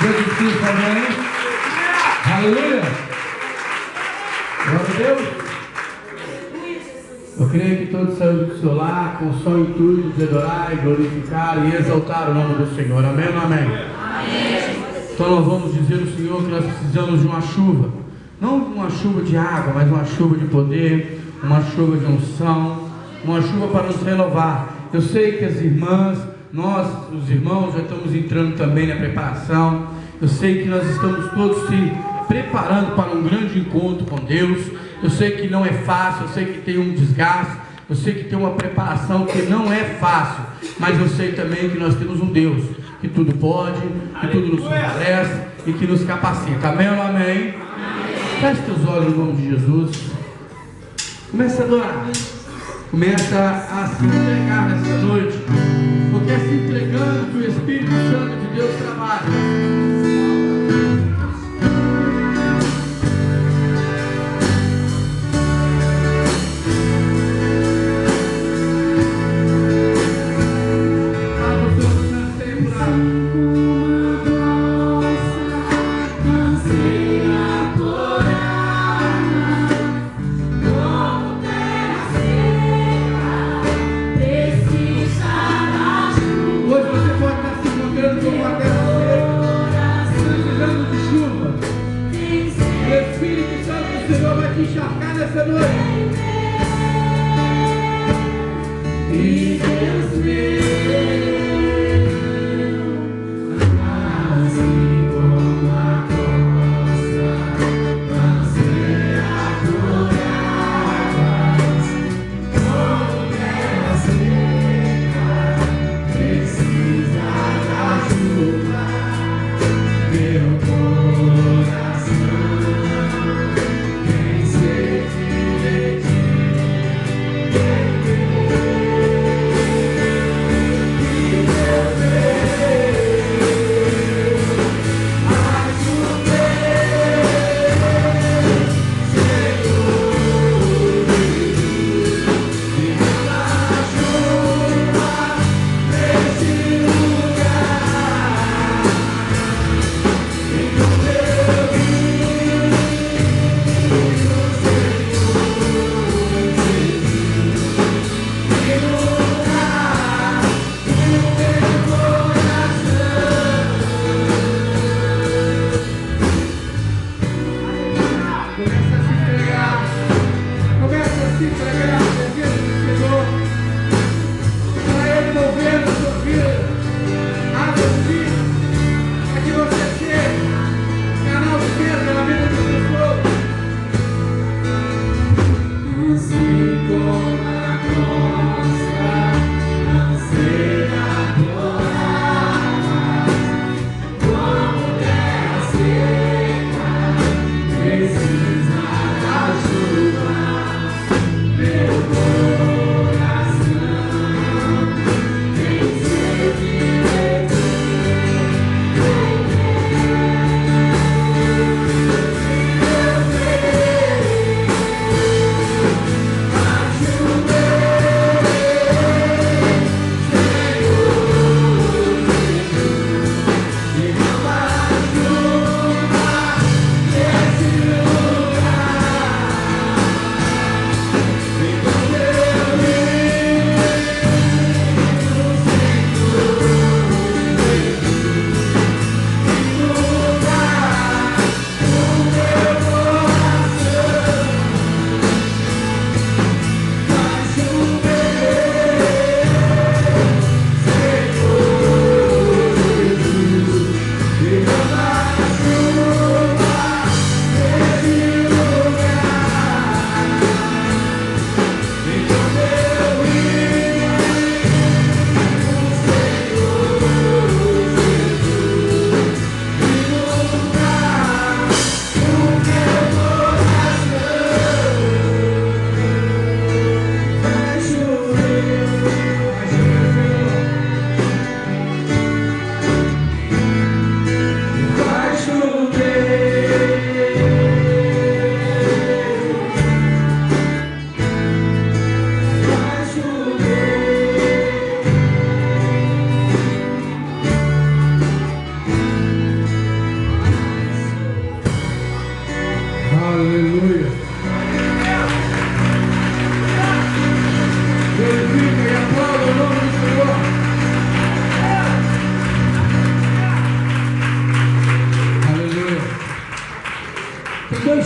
Jesus Cristo, amém? Aleluia! Glória a Deus! Eu creio que todos saíram do seu lar com o som e intuito de adorar e glorificar e exaltar o nome do Senhor. Amém ou não amém? Amém! Então nós vamos dizer ao Senhor que nós precisamos de uma chuva. Não uma chuva de água, mas uma chuva de poder, uma chuva de unção, uma chuva para nos renovar. Eu sei que as irmãs, nós, os irmãos, já estamos entrando também na preparação. Eu sei que nós estamos todos se preparando para um grande encontro com Deus. Eu sei que não é fácil, eu sei que tem um desgaste, eu sei que tem uma preparação que não é fácil, mas eu sei também que nós temos um Deus que tudo pode, que tudo nos fortalece e que nos capacita. Amém ou não amém? Feche teus olhos em nome de Jesus. Começa a adorar. Começa a se entregar nessa noite, porque é se entregando que o Espírito Santo de Deus trabalha. Encharcar nessa noite. E Deus meu, assim como a costa, anseia por águas, como terra seca, precisa da chuva, meu coração. Thank you.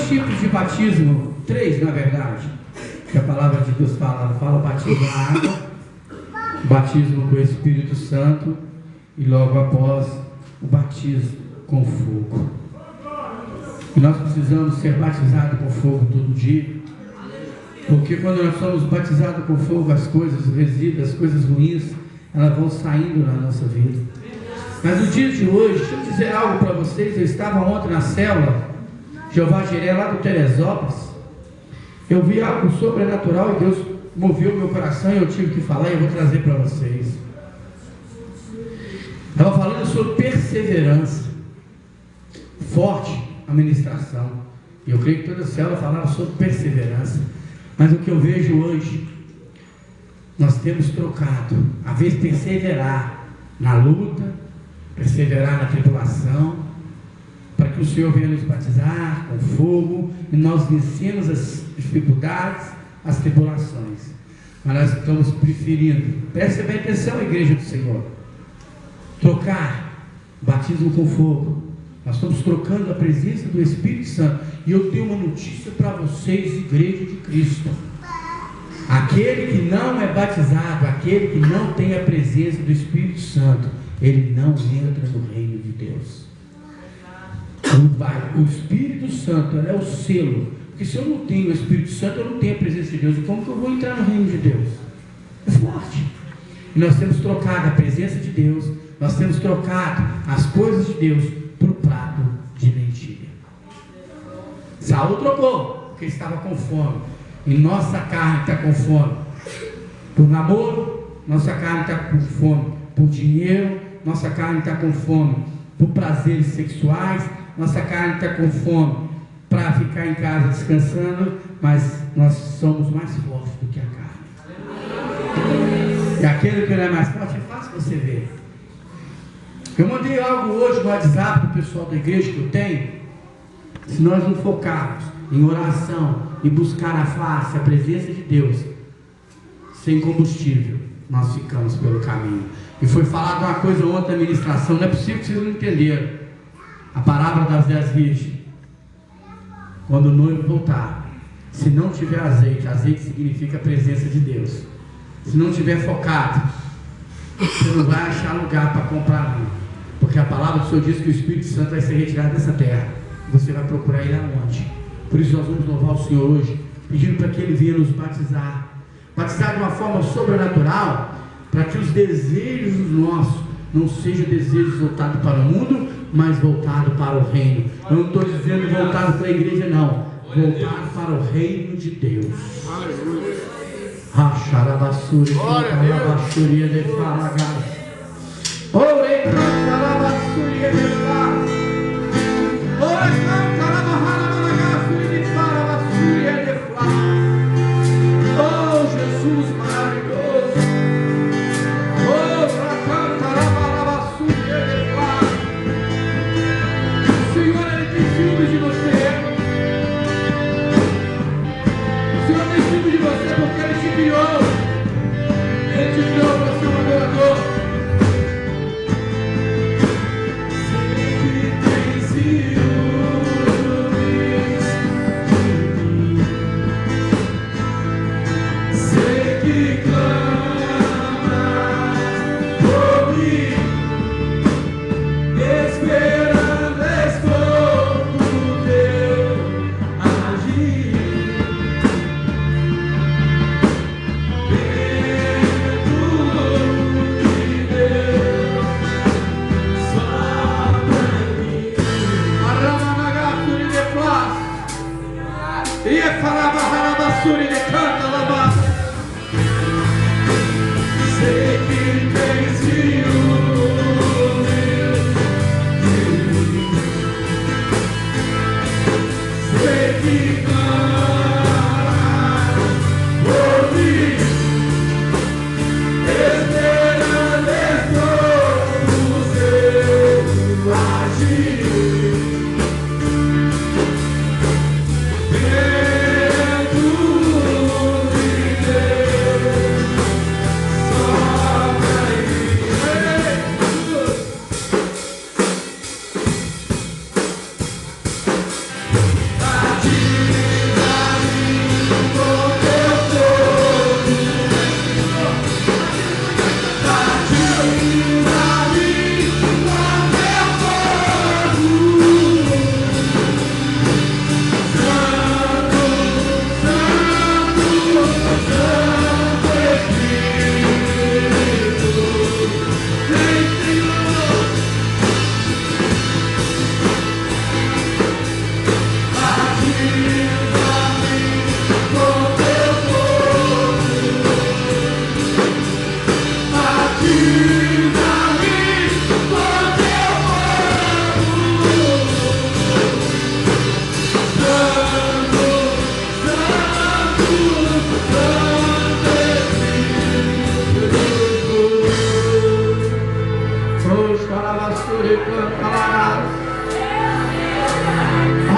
dois tipos de batismo, três na verdade, que a palavra de Deus fala batismo na água, batismo com o Espírito Santo e logo após o batismo com fogo. E nós precisamos ser batizados com fogo todo dia, porque quando nós somos batizados com fogo, as coisas, os resíduos, as coisas ruins, elas vão saindo na nossa vida. Mas no dia de hoje, deixa eu dizer algo para vocês. Eu estava ontem na célula Jeová Jiré, lá do Teresópolis. Eu vi algo sobrenatural e Deus moveu meu coração e eu tive que falar e eu vou trazer para vocês. Estava falando sobre perseverança. Forte a ministração. E eu creio que toda a célula falava sobre perseverança. Mas o que eu vejo hoje, nós temos trocado, a vez de perseverar na luta, perseverar na tribulação, para que o Senhor venha nos batizar com fogo e nós vencemos as dificuldades, as tribulações. Mas nós estamos preferindo, preste bem atenção, igreja do Senhor, trocar batismo com fogo. Nós estamos trocando a presença do Espírito Santo. E eu tenho uma notícia para vocês, igreja de Cristo: aquele que não é batizado, aquele que não tem a presença do Espírito Santo, ele não entra no reino de Deus. O Espírito Santo é o selo. Porque se eu não tenho o Espírito Santo, eu não tenho a presença de Deus. E como que eu vou entrar no reino de Deus? É forte. E nós temos trocado a presença de Deus, nós temos trocado as coisas de Deus por prato de lentilha. Saul trocou, porque estava com fome. E nossa carne está com fome por namoro, nossa carne está com fome por dinheiro, nossa carne está com fome por prazeres sexuais, nossa carne está com fome para ficar em casa descansando, mas nós somos mais fortes do que a carne. E aquele que não é mais forte é fácil você ver. Eu mandei algo hoje no WhatsApp para o pessoal da igreja que eu tenho. Se nós não focarmos em oração e buscar a face, a presença de Deus, sem combustível, nós ficamos pelo caminho. E foi falado uma coisa ontem na ministração, não é possível que vocês não entenderam. A palavra das 10 virgens. Quando o noivo voltar, se não tiver azeite, azeite significa a presença de Deus. Se não tiver focado, você não vai achar lugar para comprar vinho. Porque a palavra do Senhor diz que o Espírito Santo vai ser retirado dessa terra. Você vai procurar ir aonde? Por isso nós vamos louvar o Senhor hoje, pedindo para que Ele venha nos batizar. Batizar de uma forma sobrenatural, para que os desejos nossos não sejam desejos voltados para o mundo, mas voltados para o reino. Eu não estou dizendo voltado para a igreja, não. Voltado para o reino de Deus. Racharabassuri, Racharabassuri, de Faragai. Ore Racharabassuri, de Faragai. Ore Racharabassuri, de Faragai, de Faragai. Oh, Jesus maravilhoso. Oh, Racharabassuri, de Faragai. O Senhor, Ele tem ciúme de você. O Senhor tem ciúme de você porque Ele te criou. Ele te criou para ser um adorador. Batiza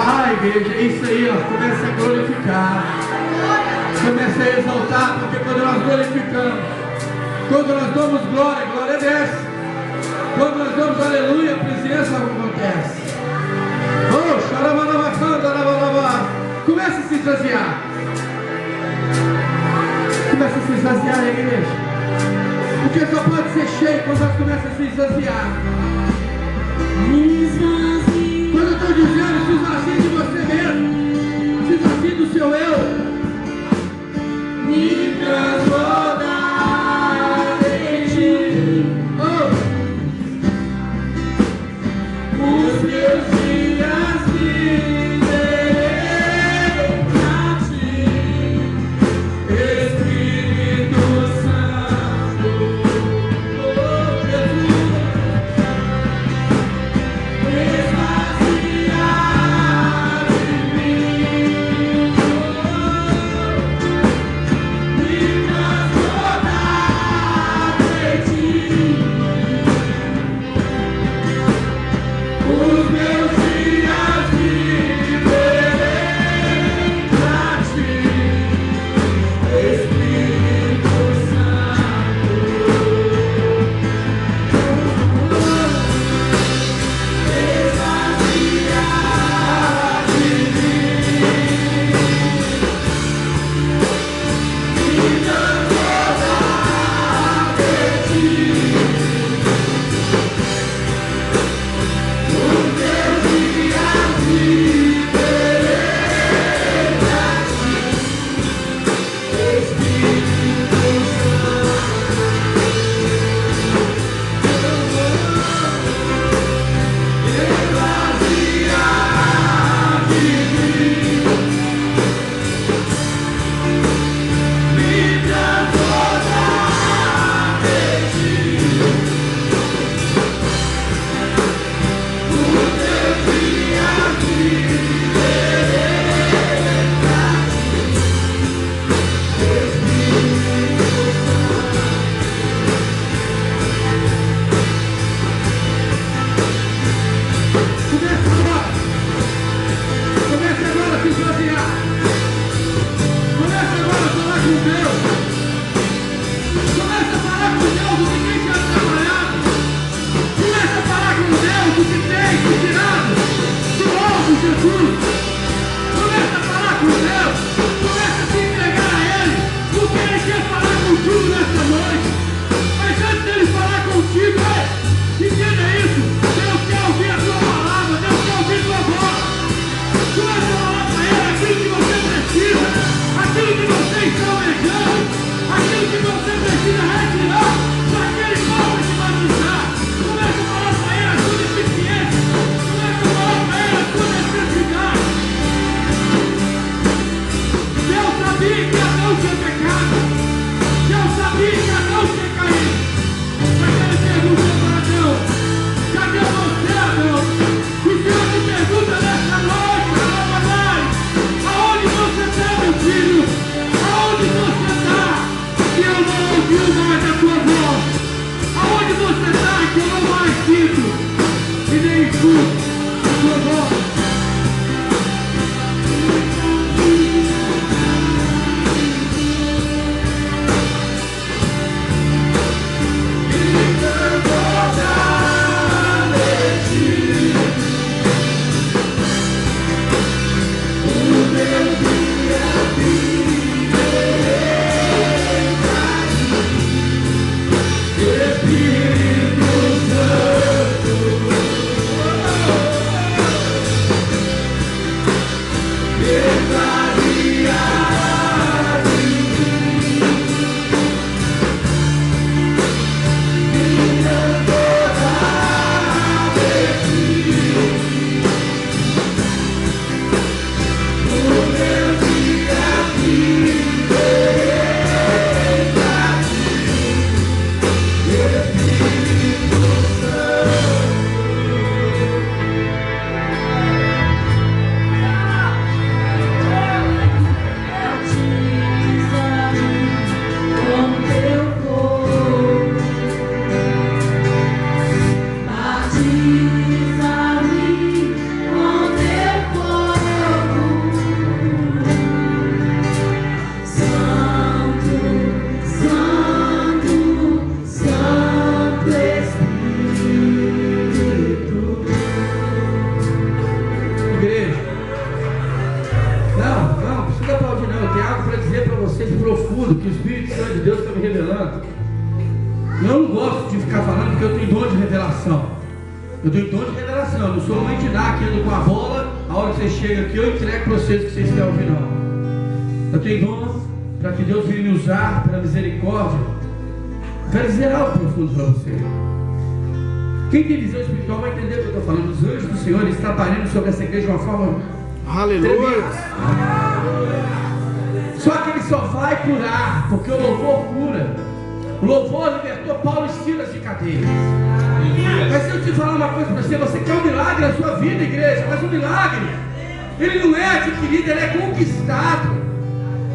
Ah, igreja, é isso aí, ó. Começa a glorificar. Começa a exaltar, porque quando nós glorificamos, quando nós damos glória, glória desce. Quando nós damos aleluia, a presença acontece. Oh, xaramanamacanda. Começa a se esvaziar. Começa a se esvaziar, igreja. Porque só pode ser cheio quando nós começamos a se esvaziar. Quando eu estou dizendo, se esvazie de você mesmo, se esvazie do seu eu. Me transformar em ti. Oh. Os meus dias viverei pra ti, Espírito Santo. Oh, Jesus. tudo que o Espírito Santo de Deus está me revelando. Eu não gosto de ficar falando porque eu tenho dom de revelação. Eu tenho dom de revelação. Eu não sou mãe de dar aqui com a bola. A hora que você chega aqui, eu entrego para vocês o que vocês querem ouvir, não. Eu tenho dom para que Deus venha me usar pela misericórdia. Eu quero dizer algo profundo para você. Quem tem visão espiritual vai entender o que eu estou falando. Os anjos do Senhor estão trabalhando sobre essa igreja de uma forma Aleluia. Só que ele só vai curar, porque o louvor cura. O louvor libertou Paulo e Silas de cadeias. Mas se eu te falar uma coisa para você, você quer um milagre na sua vida, igreja, mas um milagre, ele não é adquirido, ele é conquistado.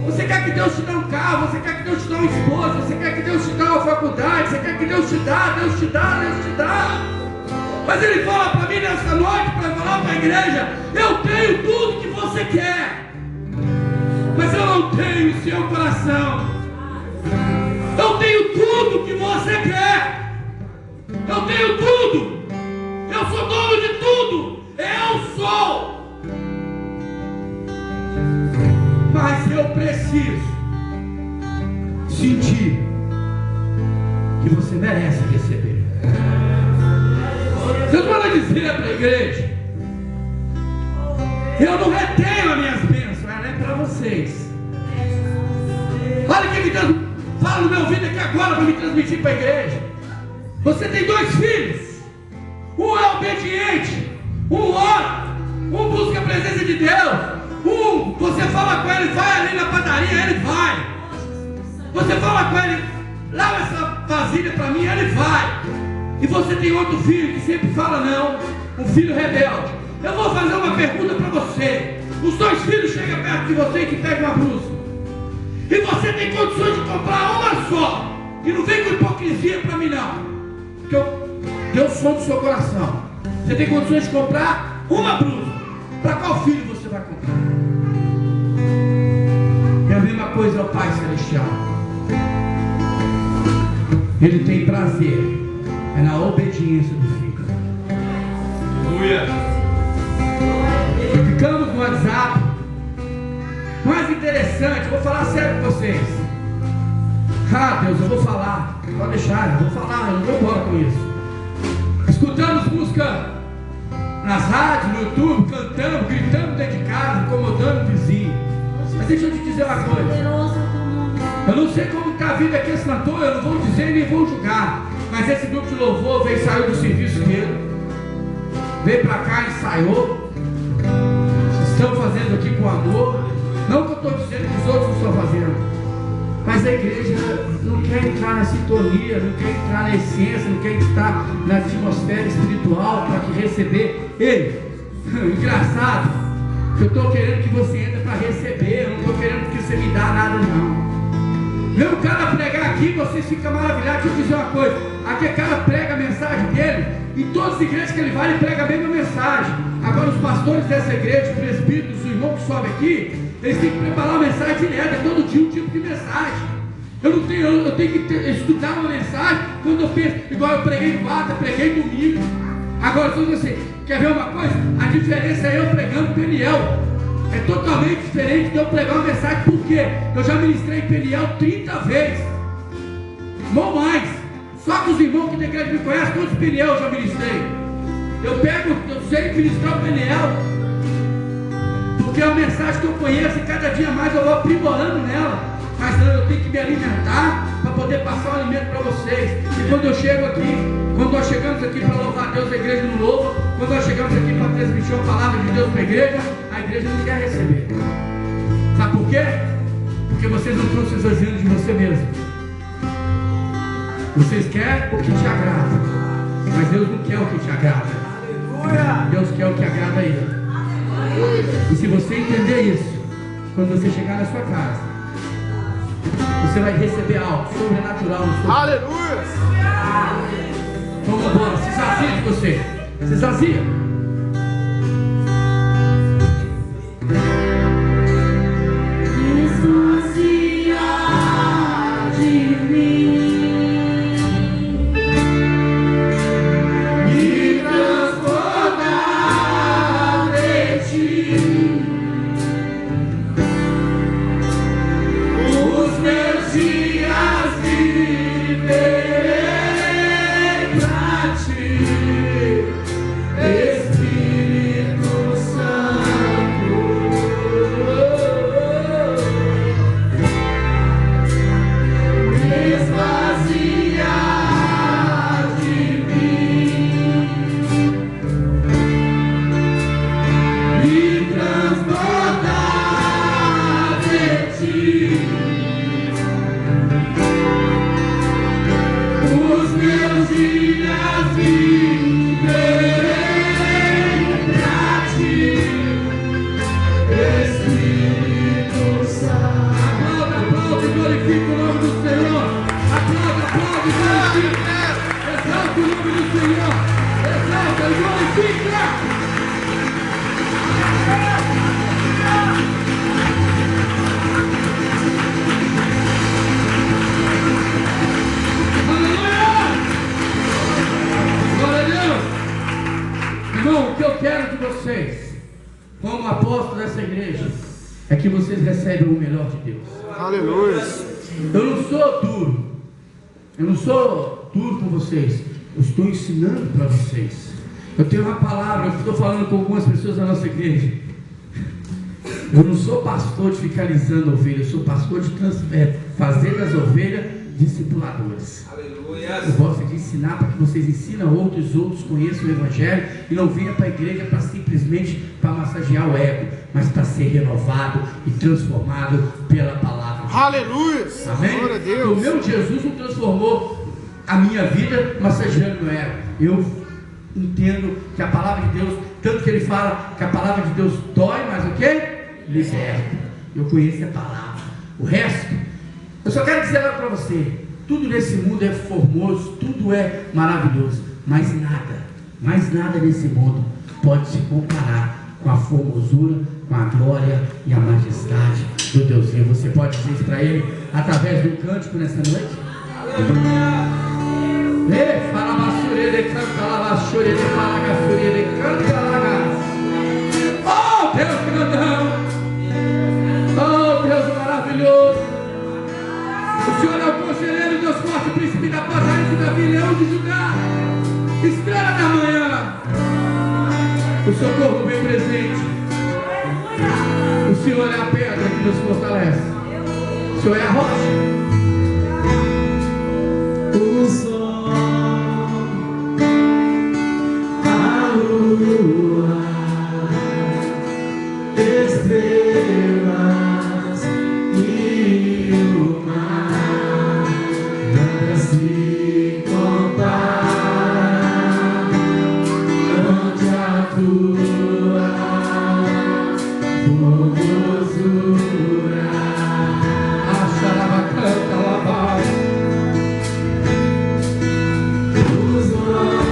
Você quer que Deus te dê um carro, você quer que Deus te dê uma esposa, você quer que Deus te dê uma faculdade, você quer que Deus te dá, Deus te dá, Deus te dá. Mas ele fala para mim nessa noite, para falar para a igreja, eu tenho tudo que você quer, mas eu não tenho o seu coração. Eu tenho tudo que você quer, eu tenho tudo, eu sou dono de tudo, eu sou. Mas eu preciso sentir que você merece receber. Deus manda dizer para a igreja, eu não retenho as minhas bênçãos, ela é para vocês. Olha o que Deus fala no meu ouvido aqui agora para me transmitir para a igreja. Você tem 2 filhos, um é obediente, um ora, um busca a presença de Deus. Você fala com ele, vai ali na padaria, ele vai. Você fala com ele, lava essa vasilha para mim, ele vai. E você tem outro filho que sempre fala não, um filho rebelde. Eu vou fazer uma pergunta para você. Os 2 filhos chegam perto de você e te pedem uma blusa, e você tem condições de comprar uma só. E não vem com hipocrisia para mim não, porque Deus som do seu coração. Você tem condições de comprar uma blusa. Para qual filho você vai comprar? É a mesma coisa ao Pai Celestial. Ele tem prazer na obediência do filho. Aleluia. Ficamos no WhatsApp. Mais interessante, vou falar sério com vocês. Deus, eu vou falar. Pode deixar, eu vou falar, eu não vou embora com isso. Escutamos música nas rádios, no YouTube, cantando, gritando dentro de casa, incomodando o vizinho. Mas deixa eu te dizer uma coisa. Eu não sei como está a vida aqui esse cantor, eu não vou dizer nem vou julgar. Mas esse grupo de louvor saiu do serviço dele, veio para cá, ensaiou. Estão fazendo aqui com amor. Não que eu estou dizendo que os outros não estão fazendo, mas a igreja não quer entrar na sintonia, não quer entrar na essência, não quer estar na atmosfera espiritual para receber. Ei, engraçado, eu estou querendo que você entre para receber, eu não estou querendo que você me dá nada não. Vê o cara pregar aqui, vocês ficam maravilhados. Deixa eu dizer uma coisa, aqui o cara prega a mensagem dele, em todas as igrejas que ele vai, ele prega a mesma mensagem. Agora os pastores dessa igreja, os presbíteros, o irmão que sobe aqui, eles têm que preparar uma mensagem direta, todo dia um tipo de mensagem. Eu tenho que estudar uma mensagem quando eu penso, igual eu preguei quarta, preguei domingo. Agora, se você quer ver uma coisa, a diferença é eu pregando Peniel. É totalmente diferente de eu pregar uma mensagem, porque eu já ministrei Peniel 30 vezes. Não mais. Só que os irmãos que da igreja me conhecem, todos Peniel eu já ministrei. Eu sei ministrar o Peniel, porque é uma mensagem que eu conheço e cada dia mais eu vou aprimorando nela. Mas não, eu tenho que me alimentar para poder passar o alimento para vocês. E quando eu chego aqui, quando nós chegamos aqui para louvar a Deus, a igreja não louva. Quando nós chegamos aqui para transmitir a palavra de Deus para a igreja não quer receber. Sabe por quê? Porque vocês não estão se esvaziando de você mesmo. Vocês querem o que te agrada, mas Deus não quer o que te agrada. Deus quer o que agrada a Ele. E se você entender isso, quando você chegar na sua casa, você vai receber algo sobrenatural no seu. Aleluia! Vamos embora, se sazia de você. Se sazia. Os meus vocês, como apóstolo dessa igreja, é que vocês recebem o melhor de Deus. Aleluia. Eu não sou duro. Eu não sou duro com vocês. Eu estou ensinando para vocês. Eu tenho uma palavra, eu estou falando com algumas pessoas da nossa igreja. Eu não sou pastor de ficar alisando ovelhas, eu sou pastor de fazer das ovelhas discipuladores. Eu gosto de ensinar para que vocês ensinem outros conheçam o Evangelho e não venham para a igreja para simplesmente para massagear o ego, mas para ser renovado e transformado pela palavra. Aleluia. Amém? Glória a Deus. O meu Jesus não transformou a minha vida massageando meu ego. Eu entendo que a palavra de Deus, tanto que ele fala que a palavra de Deus dói, mas o que? Liberta. Eu conheço a palavra. O resto, eu só quero dizer para você, tudo nesse mundo é formoso, tudo é maravilhoso, mas nada nesse mundo pode se comparar com a formosura, com a glória e a majestade do Deus vivo. Você pode dizer isso para ele através do cântico nessa noite? Fala bassurede, canta lá bassurede, fala gassurede, canta lá. Oh Deus grandão, oh Deus maravilhoso. O Senhor é o conselheiro, Deus forte, príncipe da paz, raiz de Davi, leão de Judá, estrela da manhã, o socorro bem presente. O Senhor é a pedra que nos fortalece, o Senhor é a rocha. O sol, a lua, estrelas e o mar, nada se compara ante a tua formosura. A xaraba canta lá vai. Os homens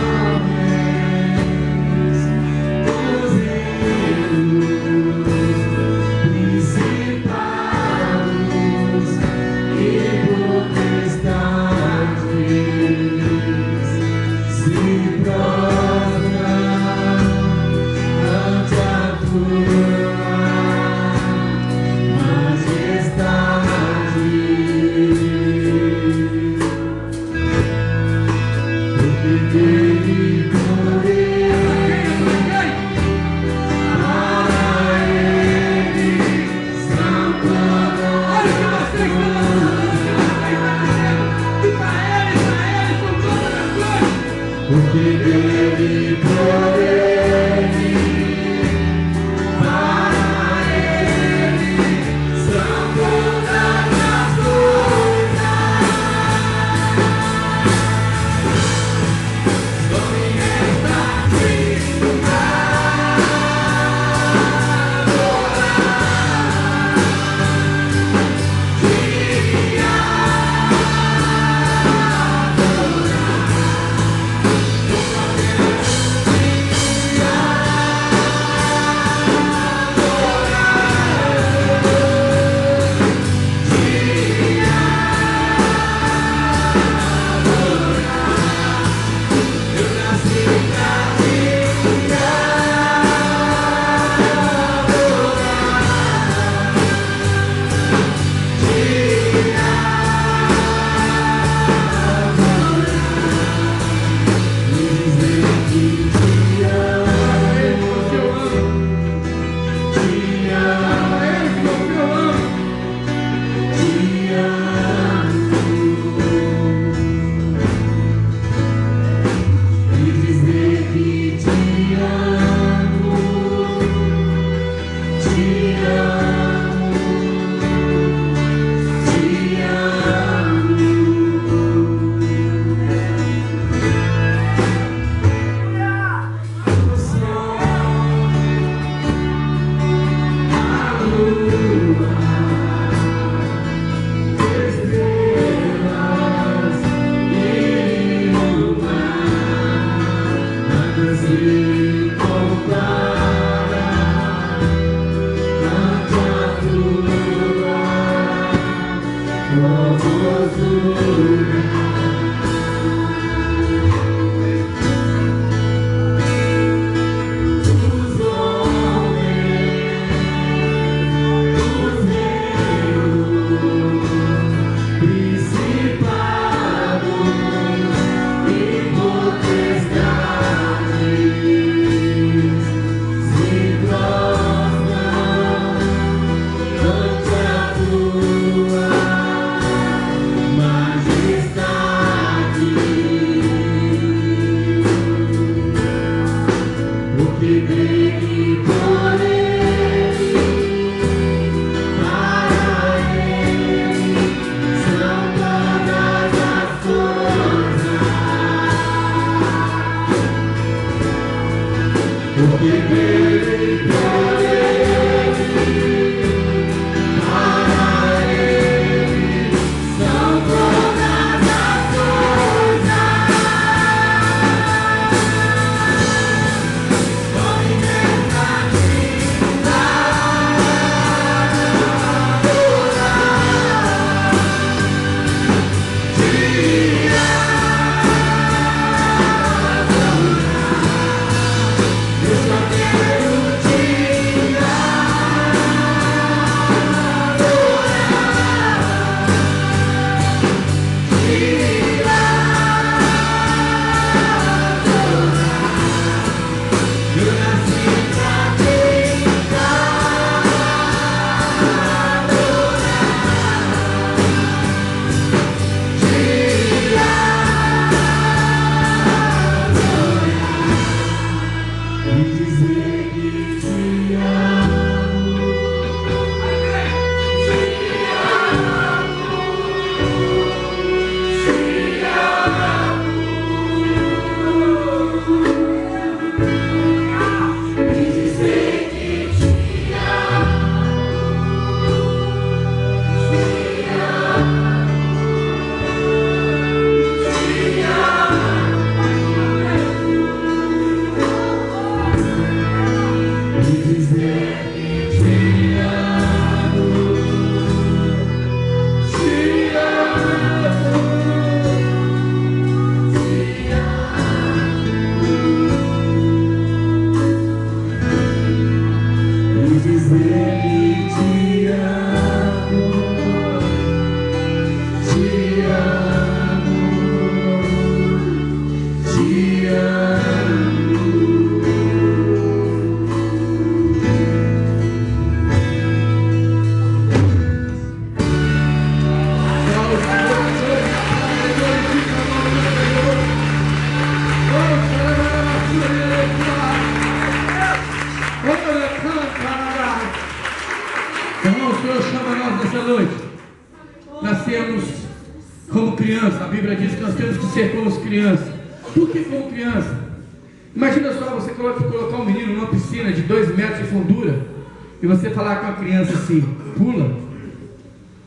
E você falar com a criança assim, pula,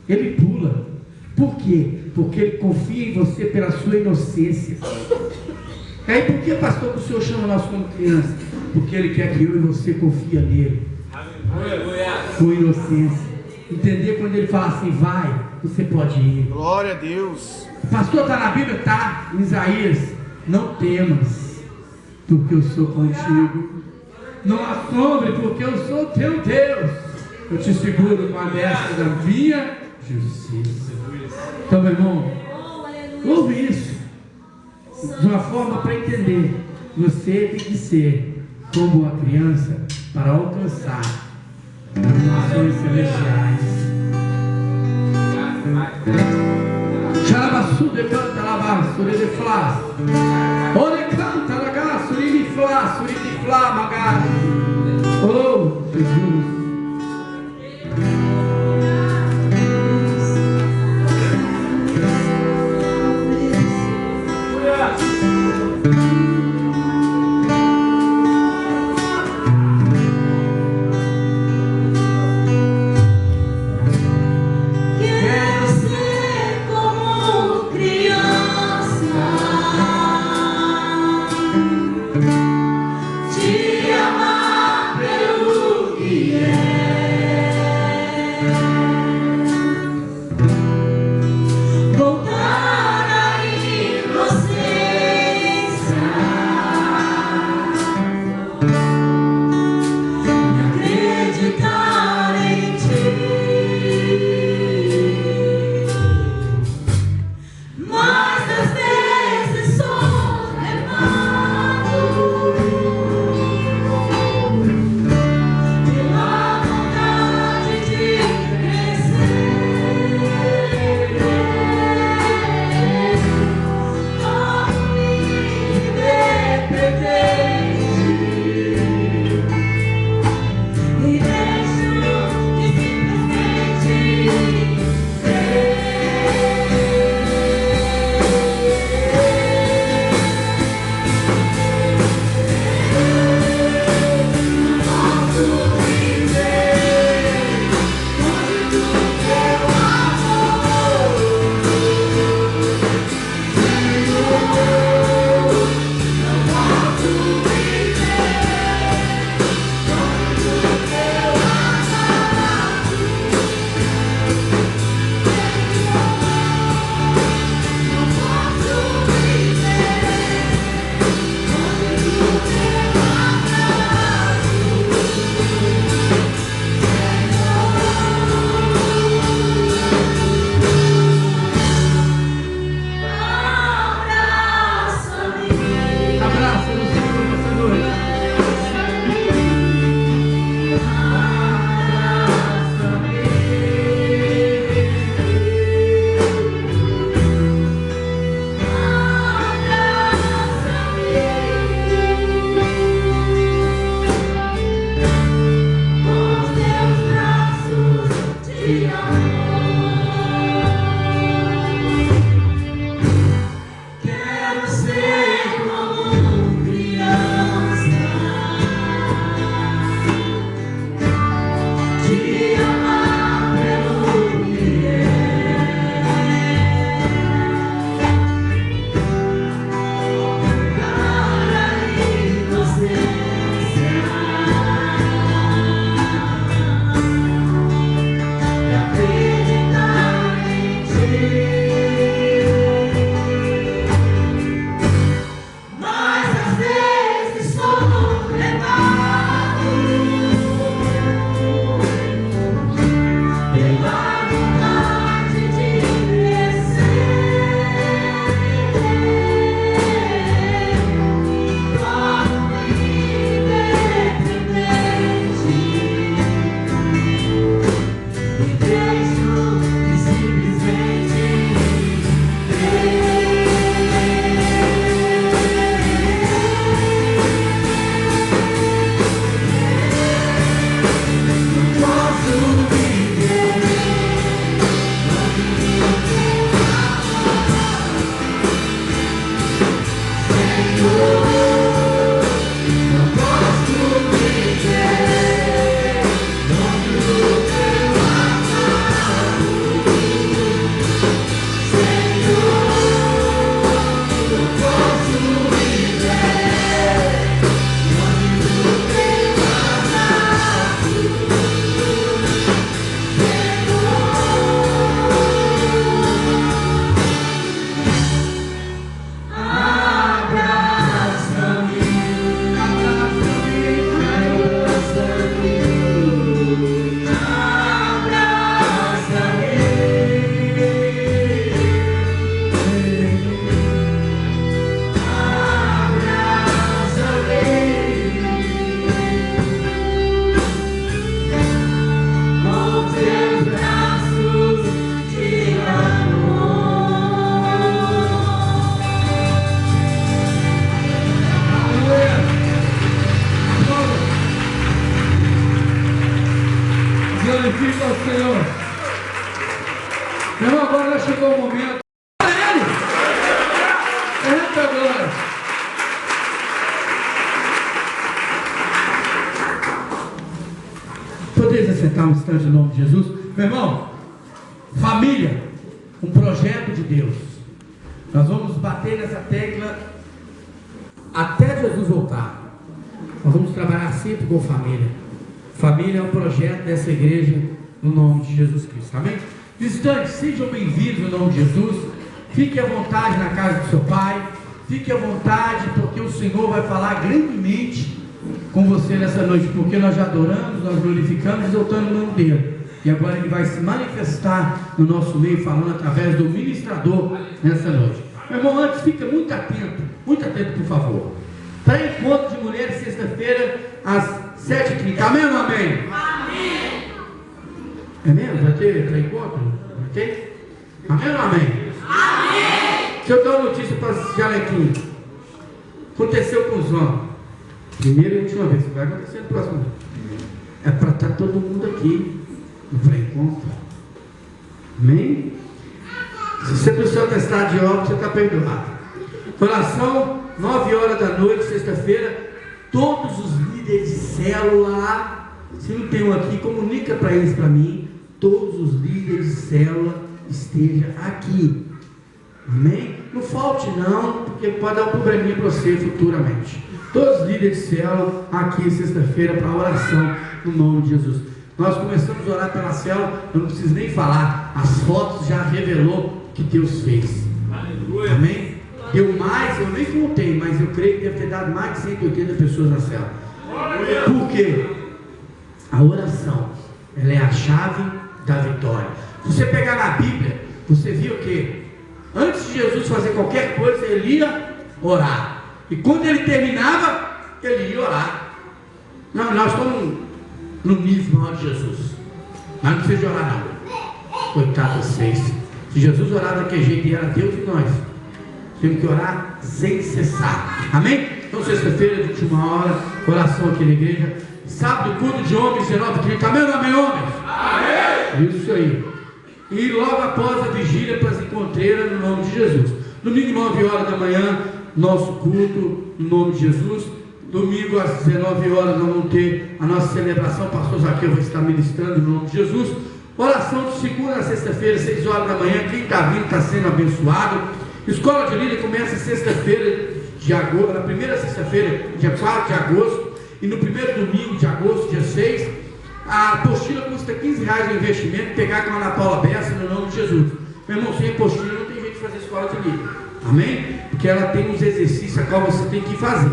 ele pula. Por quê? Porque ele confia em você pela sua inocência. E aí por que, pastor, que o Senhor chama nós como criança? Porque Ele quer que eu e você confie nele. Com inocência. Entender quando Ele fala assim, vai, você pode ir. Glória a Deus. Pastor, está na Bíblia? Está. Em Isaías, não temas, porque eu sou contigo. Não assombre, porque eu sou teu Deus. Eu te seguro com a destra da minha justiça. Então, meu irmão, ouve isso de uma forma para entender. Você tem que ser como uma criança para alcançar as nações celestiais. Xarabassude canta labassure de flá. Ore canta lagassure de flá, suri de flá, magari. Oh, Jesus. Te amar. Glorifica ao Senhor. Meu irmão, agora chegou o momento. Ele! Eita glória! Podeis assentar um instante em nome de Jesus? Meu irmão, família, um projeto de Deus. Nós vamos bater nessa tecla até Jesus voltar. Nós vamos trabalhar sempre com família. Família é um projeto dessa igreja no nome de Jesus Cristo. Amém? Visitantes, sejam bem-vindos no nome de Jesus. Fique à vontade na casa do seu pai. Fique à vontade, porque o Senhor vai falar grandemente com você nessa noite, porque nós já adoramos, nós glorificamos, exaltando o nome dele. E agora ele vai se manifestar no nosso meio, falando através do ministrador nessa noite. Meu irmão, antes fica muito atento, por favor. Para encontro de mulheres, sexta-feira, às 7h30. Amém ou não amém? Amém. É mesmo? Vai ter encontro? Vai ter? Amém ou não amém? Amém. Deixa eu dar uma notícia para esse jalequinho. Aconteceu com os homens. Primeira e última vez. Vai acontecer no próximo dia. É para estar todo mundo aqui no pré-encontro. Amém? Se você precisar atestado de obra, você está perdoado. Oração, 9 horas da noite, sexta-feira. Todos os líderes de célula, se não tem um aqui, comunica para eles, para mim. Todos os líderes de célula estejam aqui. Amém? Não falte não, porque pode dar um probleminha para você futuramente. Todos os líderes de célula aqui sexta-feira para oração no nome de Jesus. Nós começamos a orar pela célula, eu não preciso nem falar, as fotos já revelou que Deus fez. Aleluia. Amém? Eu nem contei, mas eu creio que deve ter dado mais de 180 pessoas na célula. Por quê? A oração, ela é a chave da vitória. Se você pegar na Bíblia, você viu que antes de Jesus fazer qualquer coisa, ele ia orar. E quando ele terminava, ele ia orar. Não, nós estamos no nível maior de Jesus. Mas não precisa de orar não. Coitado de vocês. Se Jesus orava daquele jeito, ele era Deus e nós. Temos que orar sem cessar. Amém? Então sexta-feira, 21 horas, oração aqui na igreja. Sábado, culto de homens, 19h30. Amém ou não amém, homens? Amém! Isso aí. E logo após a vigília para as encontreiras, no nome de Jesus. Domingo, 9 horas da manhã, nosso culto, no nome de Jesus. Domingo, às 19 horas, nós vamos ter a nossa celebração. O pastor Zaqueu vai estar ministrando, no nome de Jesus. Oração de segunda a sexta-feira, 6 horas da manhã. Quem está vindo está sendo abençoado. Escola de líder começa sexta-feira de agosto, na primeira sexta-feira, dia 4 de agosto, e no primeiro domingo de agosto, dia 6, a apostila custa R$15 no investimento, pegar com a Ana Paula Bessa, no nome de Jesus. Meu irmão, sem apostila não tem jeito de fazer escola de líder, amém? Porque ela tem uns exercícios a qual você tem que fazer.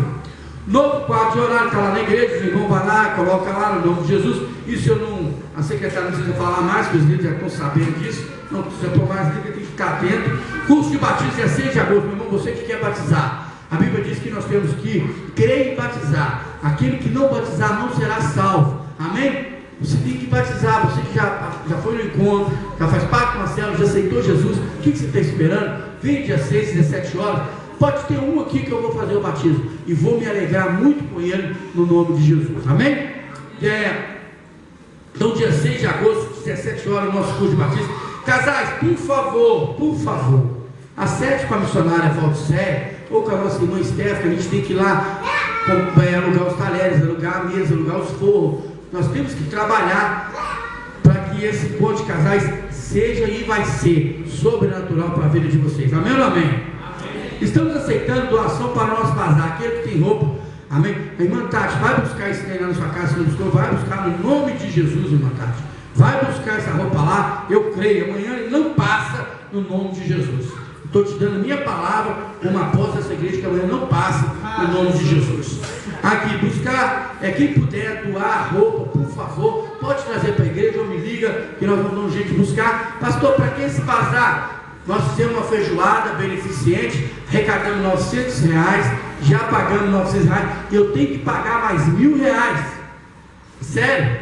Novo quadro de horário, está lá na igreja, os irmãos vão lá, coloca lá, no nome de Jesus. Isso eu não, a secretária não precisa falar mais, porque os líderes já estão sabendo disso. Não precisa pôr mais líder, tem que ficar atento. Curso de batismo é 6 de agosto, meu irmão, você que quer batizar. A Bíblia diz que nós temos que crer em batizar. Aquele que não batizar não será salvo. Amém? Você tem que batizar. Você que já foi no encontro, já faz parte do célula, já aceitou Jesus. O que você está esperando? Vem dia 6, 17 horas. Pode ter um aqui que eu vou fazer o batismo. E vou me alegrar muito com ele no nome de Jesus. Amém? Então dia 6 de agosto, 17 horas, nosso curso de batismo. Casais, por favor, acerte com a missionária Valdicé ou com a nossa irmã Stephanie. A gente tem que ir lá alugar os talheres, alugar a mesa, alugar os forros. Nós temos que trabalhar para que esse encontro de casais seja e vai ser sobrenatural para a vida de vocês. Amém ou não amém? Amém. Estamos aceitando doação para o nosso bazar. Aquele que tem roupa, amém? A irmã Tati, vai buscar isso aí na sua casa, se não buscou, vai buscar no nome de Jesus, irmã Tati. Vai buscar essa roupa lá, eu creio, amanhã ele não passa no nome de Jesus. Estou te dando minha palavra, como apóstolo dessa igreja, que amanhã não passa no nome de Jesus. Aqui, buscar, quem puder doar roupa, por favor, pode trazer para a igreja ou me liga, que nós vamos dar um jeito de buscar. Pastor, para que esse bazar? Nós fizemos uma feijoada beneficente, arrecadamos R$900, já pagamos R$900, e eu tenho que pagar mais R$1.000, sério,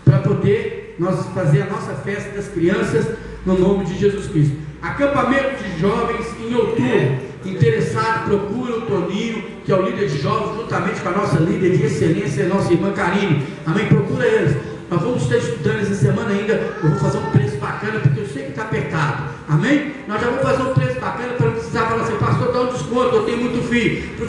para poder nós fazer a nossa festa das crianças no nome de Jesus Cristo. Acampamento de jovens em outubro. Interessado, procura o Toninho, que é o líder de jovens, juntamente com a nossa líder de excelência, a nossa irmã Karine. Amém? Procura eles. Nós vamos estar estudando essa semana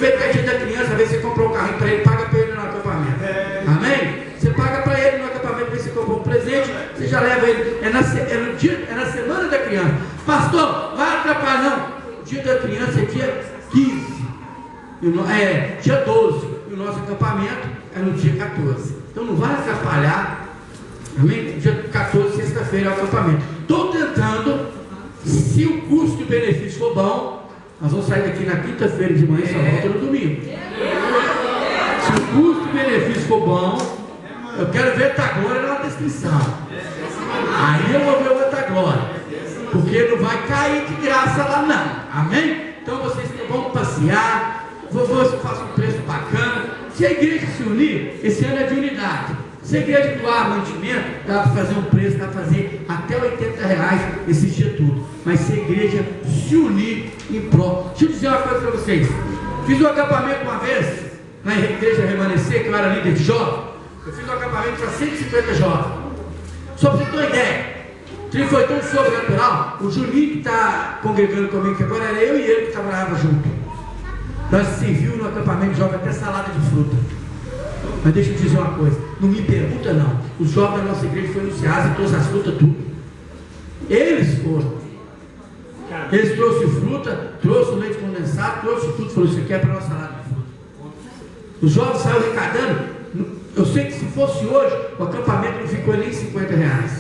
Aproveita que é dia da criança, às vezes você comprou um carrinho para ele, paga para ele no acampamento. Amém? Você paga para ele no acampamento, você comprou um presente, você já leva ele. É na semana da criança. Pastor, vai atrapalhar não. O dia da criança é dia 15. Dia 12. E o nosso acampamento é no dia 14. Então não vai atrapalhar. Amém? Dia 14, sexta-feira, é o acampamento. Estou tentando, se o custo e benefício for bom, nós vamos sair daqui na quinta-feira de manhã e só volta no domingo. Se o custo e benefício for bom, eu quero ver a glória na descrição. Aí eu vou ver outra glória. Porque não vai cair de graça lá não. Amém? Então vocês vão passear. Você faz um preço bacana. Se a igreja se unir, esse ano é de unidade. Se a igreja doar mantimento, dá para fazer um preço, dá para fazer até R$80 esse dia tudo. Mas se a igreja se unir em prol. Deixa eu dizer uma coisa para vocês. Fiz um acampamento uma vez, na igreja Remanescer, que eu era líder de jovem. Eu fiz um acampamento para 150 jovens. Só para você ter uma ideia. O trem foi tão sobrenatural. O Juninho que está congregando comigo, que agora era eu e ele que trabalhava junto. Nós serviu no acampamento de jovem até salada de fruta. Mas deixa eu dizer uma coisa, não me pergunta não. Os jovens da nossa igreja foram anunciados e trouxeram as frutas tudo. Eles foram. Eles trouxeram fruta, trouxeram leite condensado, trouxeram tudo. Falou, isso aqui é para a nossa salada de fruta. Os jovens saíram arrecadando. Eu sei que se fosse hoje, o acampamento não ficou nem R$50.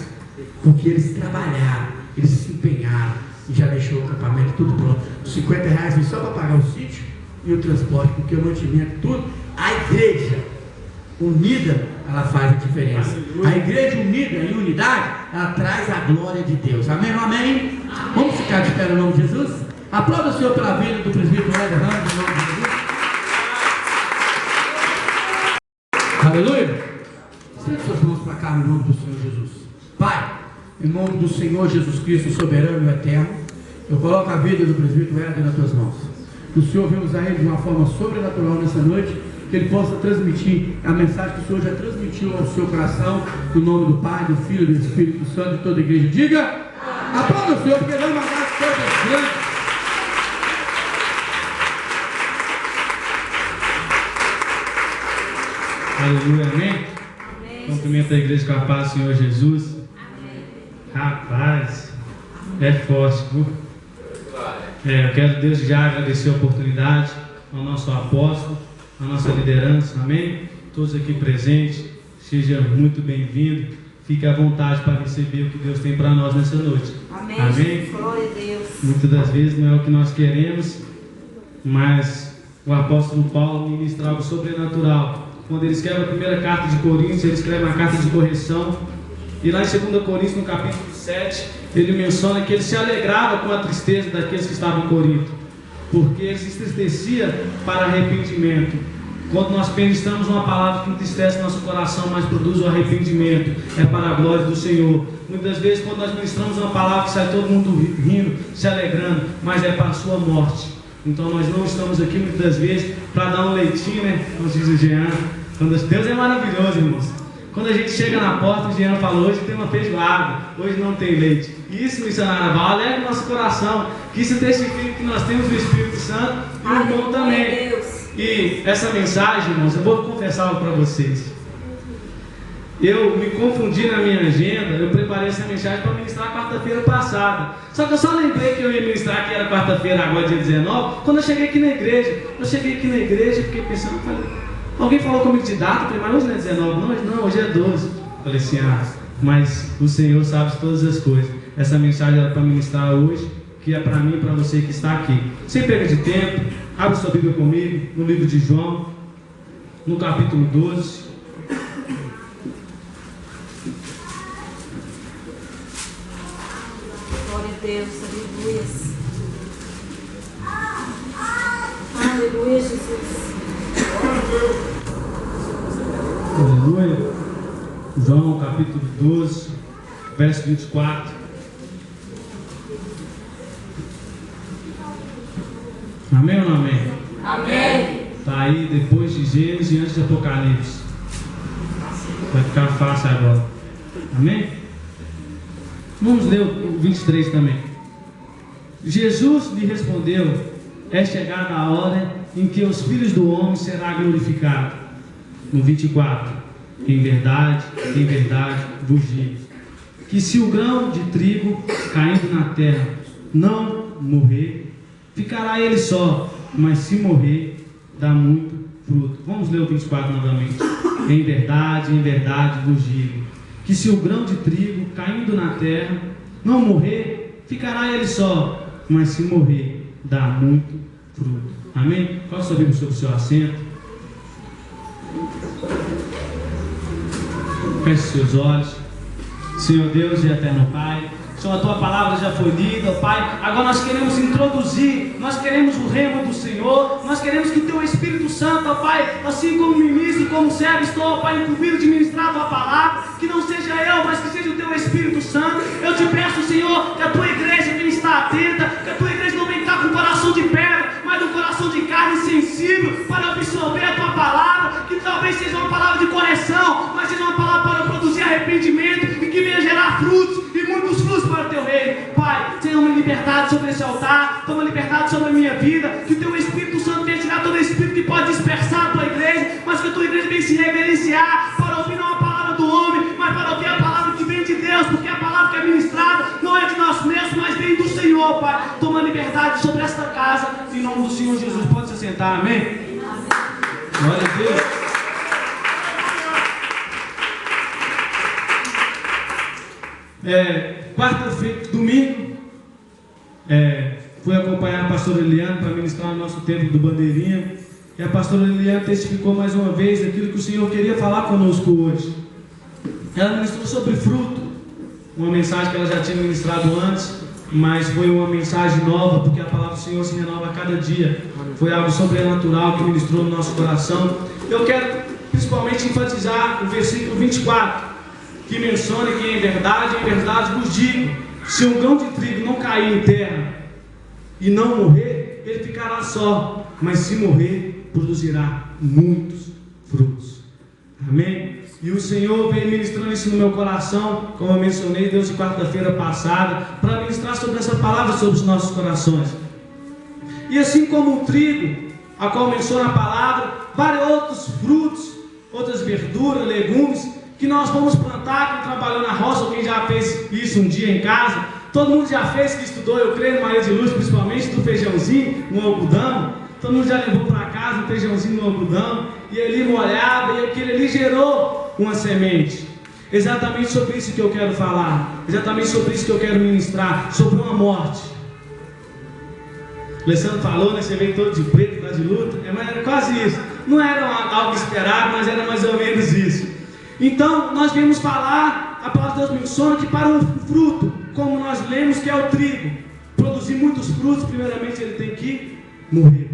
Porque eles trabalharam, eles se empenharam e já deixou o acampamento tudo pronto. Os R$50 foi só para pagar o sítio e o transporte, porque o mantimento, tudo. A igreja unida, ela faz a diferença. A igreja unida em unidade, ela traz a glória de Deus. Amém ou amém? Vamos ficar de pé no nome de Jesus? Aplauda o Senhor pela vida do presbítero Éder Ramos, em nome de Jesus. Aleluia. Estende suas mãos para cá no nome do Senhor Jesus. Pai, em nome do Senhor Jesus Cristo, soberano e eterno, eu coloco a vida do presbítero Éder nas tuas mãos. Que o Senhor venha usar ele de uma forma sobrenatural nessa noite, que ele possa transmitir a mensagem que o Senhor já transmitiu ao seu coração, no nome do Pai, do Filho e do Espírito Santo, de toda a igreja. Diga, aplauda o Senhor, porque ele vai mandar coisas grandes. Aleluia, amém? Cumprimento a igreja com a paz do Senhor Jesus. Rapaz, é forte, viu? Eu quero desde já agradecer a oportunidade ao nosso apóstolo, à nossa liderança, amém? Todos aqui presentes, seja muito bem-vindo. Fique à vontade para receber o que Deus tem para nós nessa noite. Amém. Amém? Glória a Deus. Muitas das vezes não é o que nós queremos, mas o apóstolo Paulo ministra algo sobrenatural. Quando ele escreve a primeira carta de Coríntios, ele escreve uma carta de correção. E lá em 2 Coríntios, no capítulo 7, ele menciona que ele se alegrava com a tristeza daqueles que estavam em Corinto, porque ele se entristecia para arrependimento. Quando nós ministramos uma palavra que entristece nosso coração, mas produz o arrependimento, é para a glória do Senhor. Muitas vezes, quando nós ministramos uma palavra que sai todo mundo rindo, se alegrando, mas é para a sua morte. Então nós não estamos aqui muitas vezes para dar um leitinho, né? Como diz o Jean. Deus é maravilhoso, irmãos. Quando a gente chega na porta, o Jean falou, hoje tem uma feijoada, hoje não tem leite. E isso, missionária Val, alegra o nosso coração, que isso testifica que nós temos o Espírito Santo e o irmão também. E essa mensagem, irmãos, eu vou confessar algo para vocês. Eu me confundi na minha agenda, eu preparei essa mensagem para ministrar quarta-feira passada. Só que eu só lembrei que eu ia ministrar que era quarta-feira, agora dia 19, quando eu cheguei aqui na igreja. Eu cheguei aqui na igreja e fiquei pensando, falei, alguém falou comigo de data, eu falei, mas hoje não é 19, não, hoje é 12. Eu falei assim, mas o Senhor sabe todas as coisas. Essa mensagem era para ministrar hoje, que é para mim e para você que está aqui. Sem perda de tempo, abre sua Bíblia comigo, no livro de João, no capítulo 12. Glória a Deus, aleluia. Aleluia, Jesus. Aleluia. João capítulo 12, verso 24. Amém ou não amém? Amém. Está aí depois de Gênesis e antes de Apocalipse. Vai ficar fácil agora. Amém? Vamos ler o 23 também. Jesus lhe respondeu: é chegada a hora em que os filhos do homem será glorificado. No 24, em verdade vos digo, que se o grão de trigo caindo na terra não morrer, ficará ele só, mas se morrer, dá muito fruto. Vamos ler o 24 novamente. Em verdade vos digo, que se o grão de trigo caindo na terra não morrer, ficará ele só, mas se morrer, dá muito fruto. Amém? Posso subir sobre o seu assento? Feche seus olhos. Senhor Deus e eterno Pai, Senhor, a tua palavra já foi lida, Pai. Agora nós queremos introduzir, nós queremos o rema do Senhor, nós queremos que o teu Espírito Santo, ó Pai, assim como ministro, como servo, estou, ó Pai, incumbido de ministrar a tua palavra, que não seja eu, mas que seja o teu Espírito Santo. Eu te peço, Senhor, que a tua igreja venha estar atenta, que a tua igreja não venha estar com o coração de pedra, mas um coração de carne sensível para absorver a tua palavra, que talvez seja uma palavra de correção, mas seja uma palavra para produzir arrependimento e que venha gerar frutos e muitos frutos para o teu reino. Pai, tenha uma liberdade sobre esse altar, toma liberdade sobre a minha vida, que o teu Espírito Santo venha tirar todo espírito que pode dispersar a tua igreja, mas que a tua igreja venha se reverenciar para ouvir não a palavra do homem, mas para ouvir a palavra que vem de Deus, porque a palavra que é ministrada não é de nós mesmos, mas vem do Senhor. Pai, toma liberdade sobre esta casa, em nome do Senhor Jesus. Pode se sentar, amém? Glória a Deus. Quarta-feira, domingo, fui acompanhar a pastora Eliane para ministrar no nosso templo do Bandeirinha, e a pastora Eliane testificou mais uma vez aquilo que o Senhor queria falar conosco hoje. Ela ministrou sobre fruto, uma mensagem que ela já tinha ministrado antes, mas foi uma mensagem nova, porque a palavra do Senhor se renova a cada dia. Foi algo sobrenatural que ministrou no nosso coração. Eu quero principalmente enfatizar o versículo 24, que menciona que em verdade vos digo, se um grão de trigo não cair em terra e não morrer, ele ficará só, mas se morrer, produzirá muitos frutos. Amém? E o Senhor veio ministrando isso no meu coração, como eu mencionei desde quarta-feira passada, para ministrar sobre essa palavra sobre os nossos corações. E assim como o trigo, a qual menciona a palavra, vários outros frutos, outras verduras, legumes, que nós vamos plantar, quem trabalhou na roça, ou quem já fez isso um dia em casa, todo mundo já fez, que estudou, eu creio, no Maria de Luz, principalmente, do feijãozinho, no algodão. Todo mundo já levou para casa um feijãozinho no algodão, e ele molhava, e aquele ali gerou uma semente. Exatamente sobre isso que eu quero falar, exatamente sobre isso que eu quero ministrar, sobre uma morte. O Alessandro falou, né, você veio todo de preto, tá de luta, mas era quase isso. Não era algo esperado, mas era mais ou menos isso. Então, nós viemos falar, a palavra de Deus menciona que para um fruto, como nós lemos que é o trigo, produzir muitos frutos, primeiramente ele tem que morrer.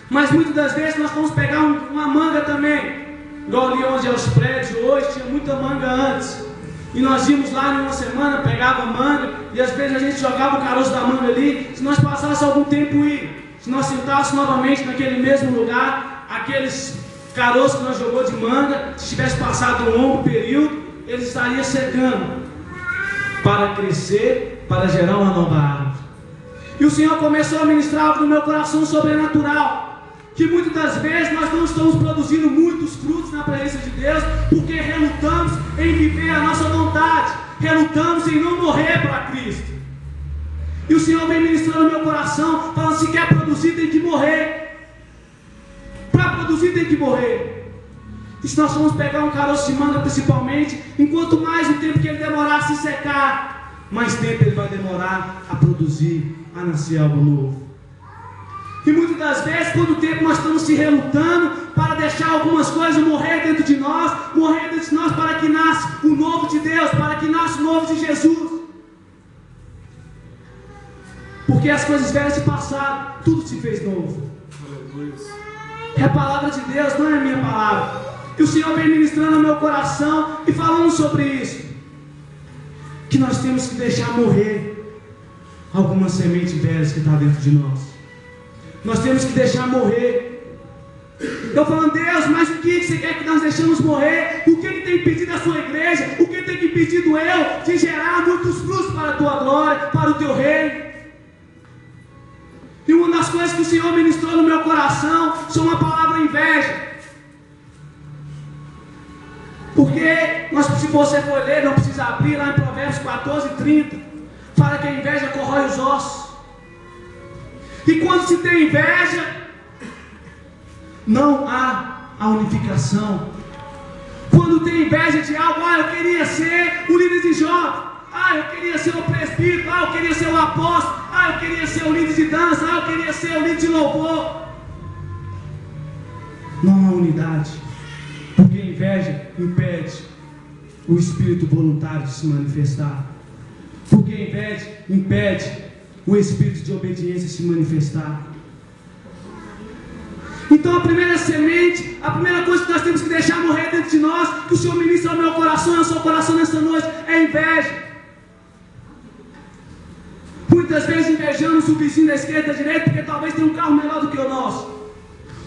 Mas muitas das vezes nós vamos pegar uma manga também, igual ali onde é os prédios hoje, tinha muita manga antes, e nós íamos lá em uma semana, pegava manga, e às vezes a gente jogava o caroço da manga ali. Se nós passássemos algum tempo e se nós sentássemos novamente naquele mesmo lugar, aqueles caroço que nós jogou de manga, se tivesse passado um longo período, ele estaria secando para crescer, para gerar uma nova árvore. E o Senhor começou a ministrar algo no meu coração sobrenatural, que muitas das vezes nós não estamos produzindo muitos frutos na presença de Deus, porque relutamos em viver a nossa vontade, relutamos em não morrer para Cristo. E o Senhor vem ministrando no meu coração, falando: se quer produzir, tem que morrer. Para produzir tem que morrer. E se nós formos pegar um caroço de manga principalmente, enquanto mais o tempo que ele demorar a se secar, mais tempo ele vai demorar a produzir, a nascer algo novo. E muitas das vezes, quando o tempo nós estamos se relutando para deixar algumas coisas morrer dentro de nós para que nasça o novo de Deus, para que nasça o novo de Jesus. Porque as coisas velhas se passaram, tudo se fez novo. É a palavra de Deus, não é a minha palavra. E o Senhor vem ministrando no meu coração e falando sobre isso, que nós temos que deixar morrer algumas sementes velhas que está dentro de nós. Nós temos que deixar morrer. Eu falando: Deus, mas o que você quer que nós deixamos morrer? O que tem impedido a sua igreja? O que tem impedido eu de gerar muitos frutos para a tua glória, para o teu reino? E uma das coisas que o Senhor ministrou no meu coração são a palavra inveja. Porque, se você for ler, não precisa abrir, lá em Provérbios 14:30, fala que a inveja corrói os ossos. E quando se tem inveja, não há a unificação. Quando tem inveja de algo, eu queria ser o líder de jovem, eu queria ser o presbítero, eu queria ser o apóstolo, eu queria ser o líder de dança, eu queria ser o líder de louvor. Não há unidade, porque a inveja impede o espírito voluntário de se manifestar, porque a inveja impede o espírito de obediência se manifestar. Então a primeira semente, a primeira coisa que nós temos que deixar morrer dentro de nós, que o Senhor ministra ao meu coração e ao seu coração nesta noite, é a inveja. Muitas vezes invejamos o vizinho da esquerda e da direita porque talvez tenha um carro melhor do que o nosso,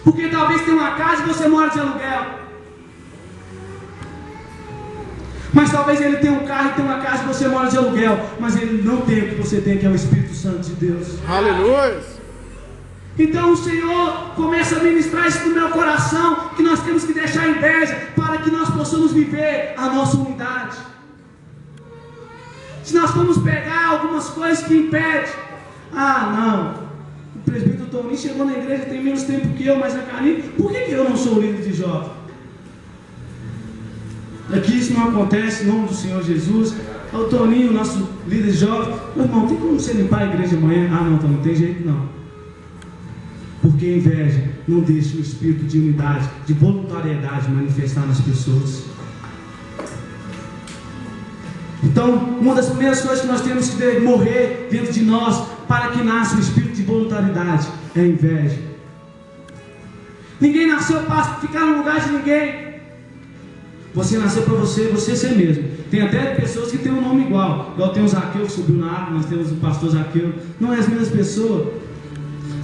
porque talvez tenha uma casa e você mora de aluguel, mas talvez ele tenha um carro e tenha uma casa e você mora de aluguel, mas ele não tem o que você tem, que é o Espírito Santo de Deus. Aleluia! Então o Senhor começa a ministrar isso no meu coração, que nós temos que deixar a inveja para que nós possamos viver a nossa unidade. Se nós formos pegar algumas coisas que impedem, não, o presbítero Toninho chegou na igreja tem menos tempo que eu, mas na Carlinhos, por que eu não sou líder de jovem? Aqui isso não acontece, em nome do Senhor Jesus. O Toninho, nosso líder jovem, meu irmão, tem como você limpar a igreja amanhã? Não, Toninho, não tem jeito não. Porque a inveja não deixa o espírito de unidade, de voluntariedade manifestar nas pessoas. Então, uma das primeiras coisas que nós temos que morrer dentro de nós, para que nasça o espírito de voluntariedade, é a inveja. Ninguém nasceu para ficar no lugar de ninguém. Você nasceu para você ser mesmo. Tem até pessoas que têm um nome igual tem o Zaqueu que subiu na árvore, nós temos o pastor Zaqueu. Não é as mesmas pessoas.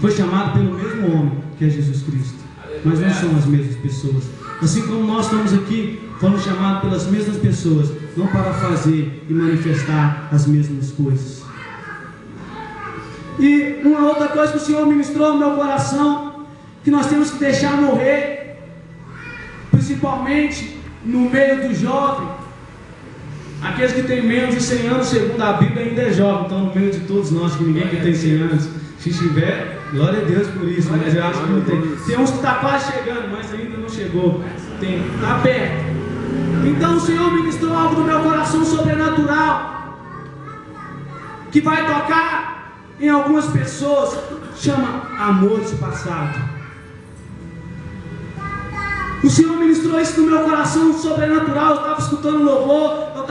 Foi chamado pelo mesmo homem, que é Jesus Cristo, mas não são as mesmas pessoas. Assim como nós estamos aqui, fomos chamados pelas mesmas pessoas, não para fazer e manifestar as mesmas coisas. E uma outra coisa que o Senhor ministrou no meu coração, que nós temos que deixar morrer, principalmente no meio do jovem, aqueles que têm menos de 100 anos, segundo a Bíblia, ainda é jovem, então no meio de todos nós, que ninguém que tem 100 anos, se tiver, glória a Deus por isso, mas eu acho que não tem. Tem uns que está quase chegando, mas ainda não chegou. Está perto. Então o Senhor ministrou algo no meu coração sobrenatural, que vai tocar em algumas pessoas, chama amor de passado. O Senhor ministrou isso no meu coração sobrenatural. Eu estava escutando louvor,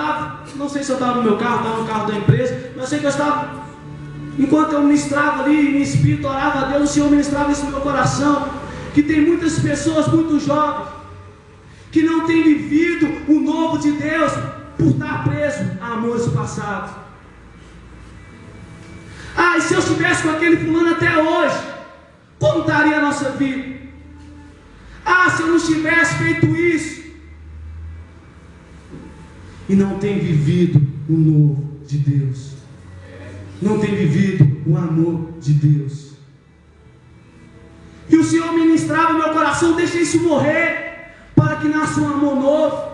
não sei se eu estava no meu carro, estava no carro da empresa, mas eu sei que eu estava. Enquanto eu ministrava ali, em espírito, orava a Deus, o Senhor ministrava isso no meu coração, que tem muitas pessoas muito jovens, que não têm vivido o novo de Deus, por estar preso a amores passados. E se eu estivesse com aquele fulano até hoje, como estaria a nossa vida? Se eu não tivesse feito isso, e não tem vivido o novo de Deus, não tem vivido o amor de Deus. E o Senhor ministrava no meu coração, deixa isso morrer, para que nasça um amor novo.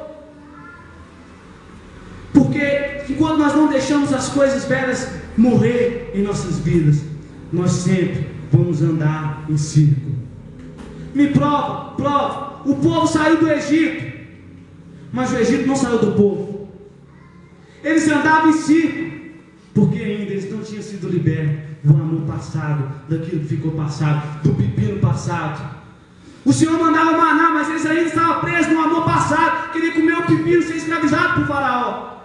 Porque enquanto nós não deixamos as coisas velhas morrer em nossas vidas, nós sempre vamos andar em círculo. Me prova. O povo saiu do Egito, mas o Egito não saiu do povo. Eles andavam em círculo, porque ainda eles não tinham sido libertos do amor passado, daquilo que ficou passado, do pepino passado. O Senhor mandava maná, mas eles ainda estavam presos no amor passado, queriam comer o pepino, ser escravizados por Faraó.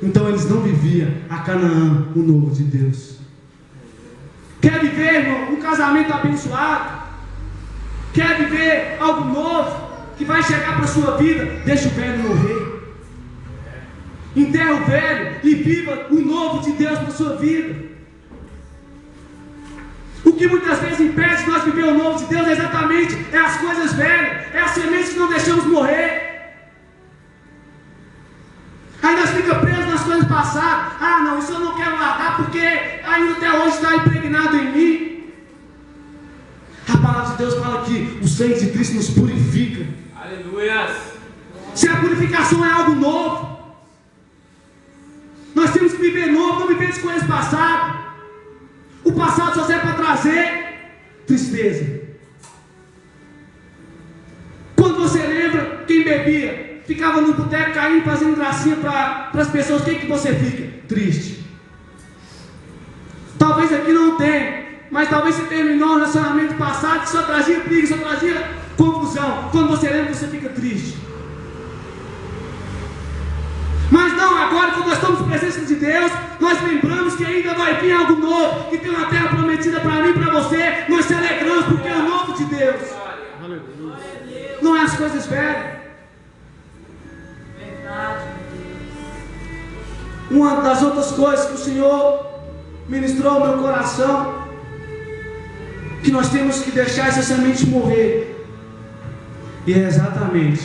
Então eles não viviam a Canaã, o novo de Deus. Quer viver, irmão, um casamento abençoado? Quer viver algo novo que vai chegar para a sua vida? Deixa o velho morrer. Enterra o velho e viva o novo de Deus para a sua vida. O que muitas vezes impede nós viver o novo de Deus é exatamente as coisas velhas, é as sementes que não deixamos morrer. Aí nós ficamos presos nas coisas passadas. Não, isso eu não quero largar porque ainda até hoje está impregnado em mim. A palavra de Deus fala que o sangue de Cristo nos purifica. Aleluia. Se a purificação é algo novo, nós temos que viver novo, não viver as coisas passadas. O passado só serve para trazer tristeza. Quando você lembra quem bebia, ficava no boteco caindo, fazendo gracinha para as pessoas, o que você fica? Triste. Talvez aqui não tenha, mas talvez você terminou um relacionamento passado que só trazia briga, só trazia confusão. Quando você lembra, você fica triste. Mas não, agora quando nós estamos em presença de Deus, nós lembramos que ainda vai vir algo novo, que tem uma terra prometida para mim e para você. Nós se alegramos porque é o novo de Deus. Não é as coisas velhas. Uma das outras coisas que o Senhor ministrou ao meu coração, que nós temos que deixar essa semente morrer. E é exatamente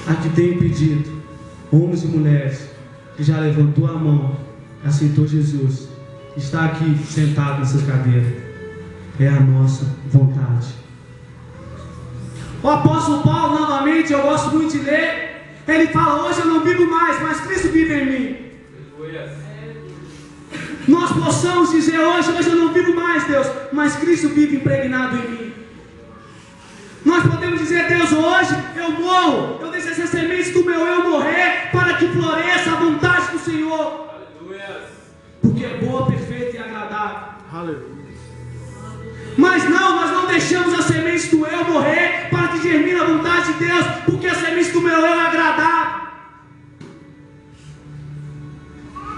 a que tem impedido homens e mulheres que já levantou a mão, aceitou Jesus, está aqui sentado nessa cadeira. É a nossa vontade. O apóstolo Paulo, novamente, eu gosto muito de ler, ele fala: hoje eu não vivo mais, mas Cristo vive em mim. Nós possamos dizer hoje eu não vivo mais, Deus, mas Cristo vive impregnado em mim. Nós podemos dizer: Deus, hoje eu morro, eu deixo essas sementes do meu eu morrer, para que floresça a vontade do Senhor. Aleluia. Porque é boa, perfeita e agradável. Aleluia. Mas não, nós não deixamos as sementes do eu morrer, para que germine a vontade de Deus, porque as sementes do meu eu é agradável.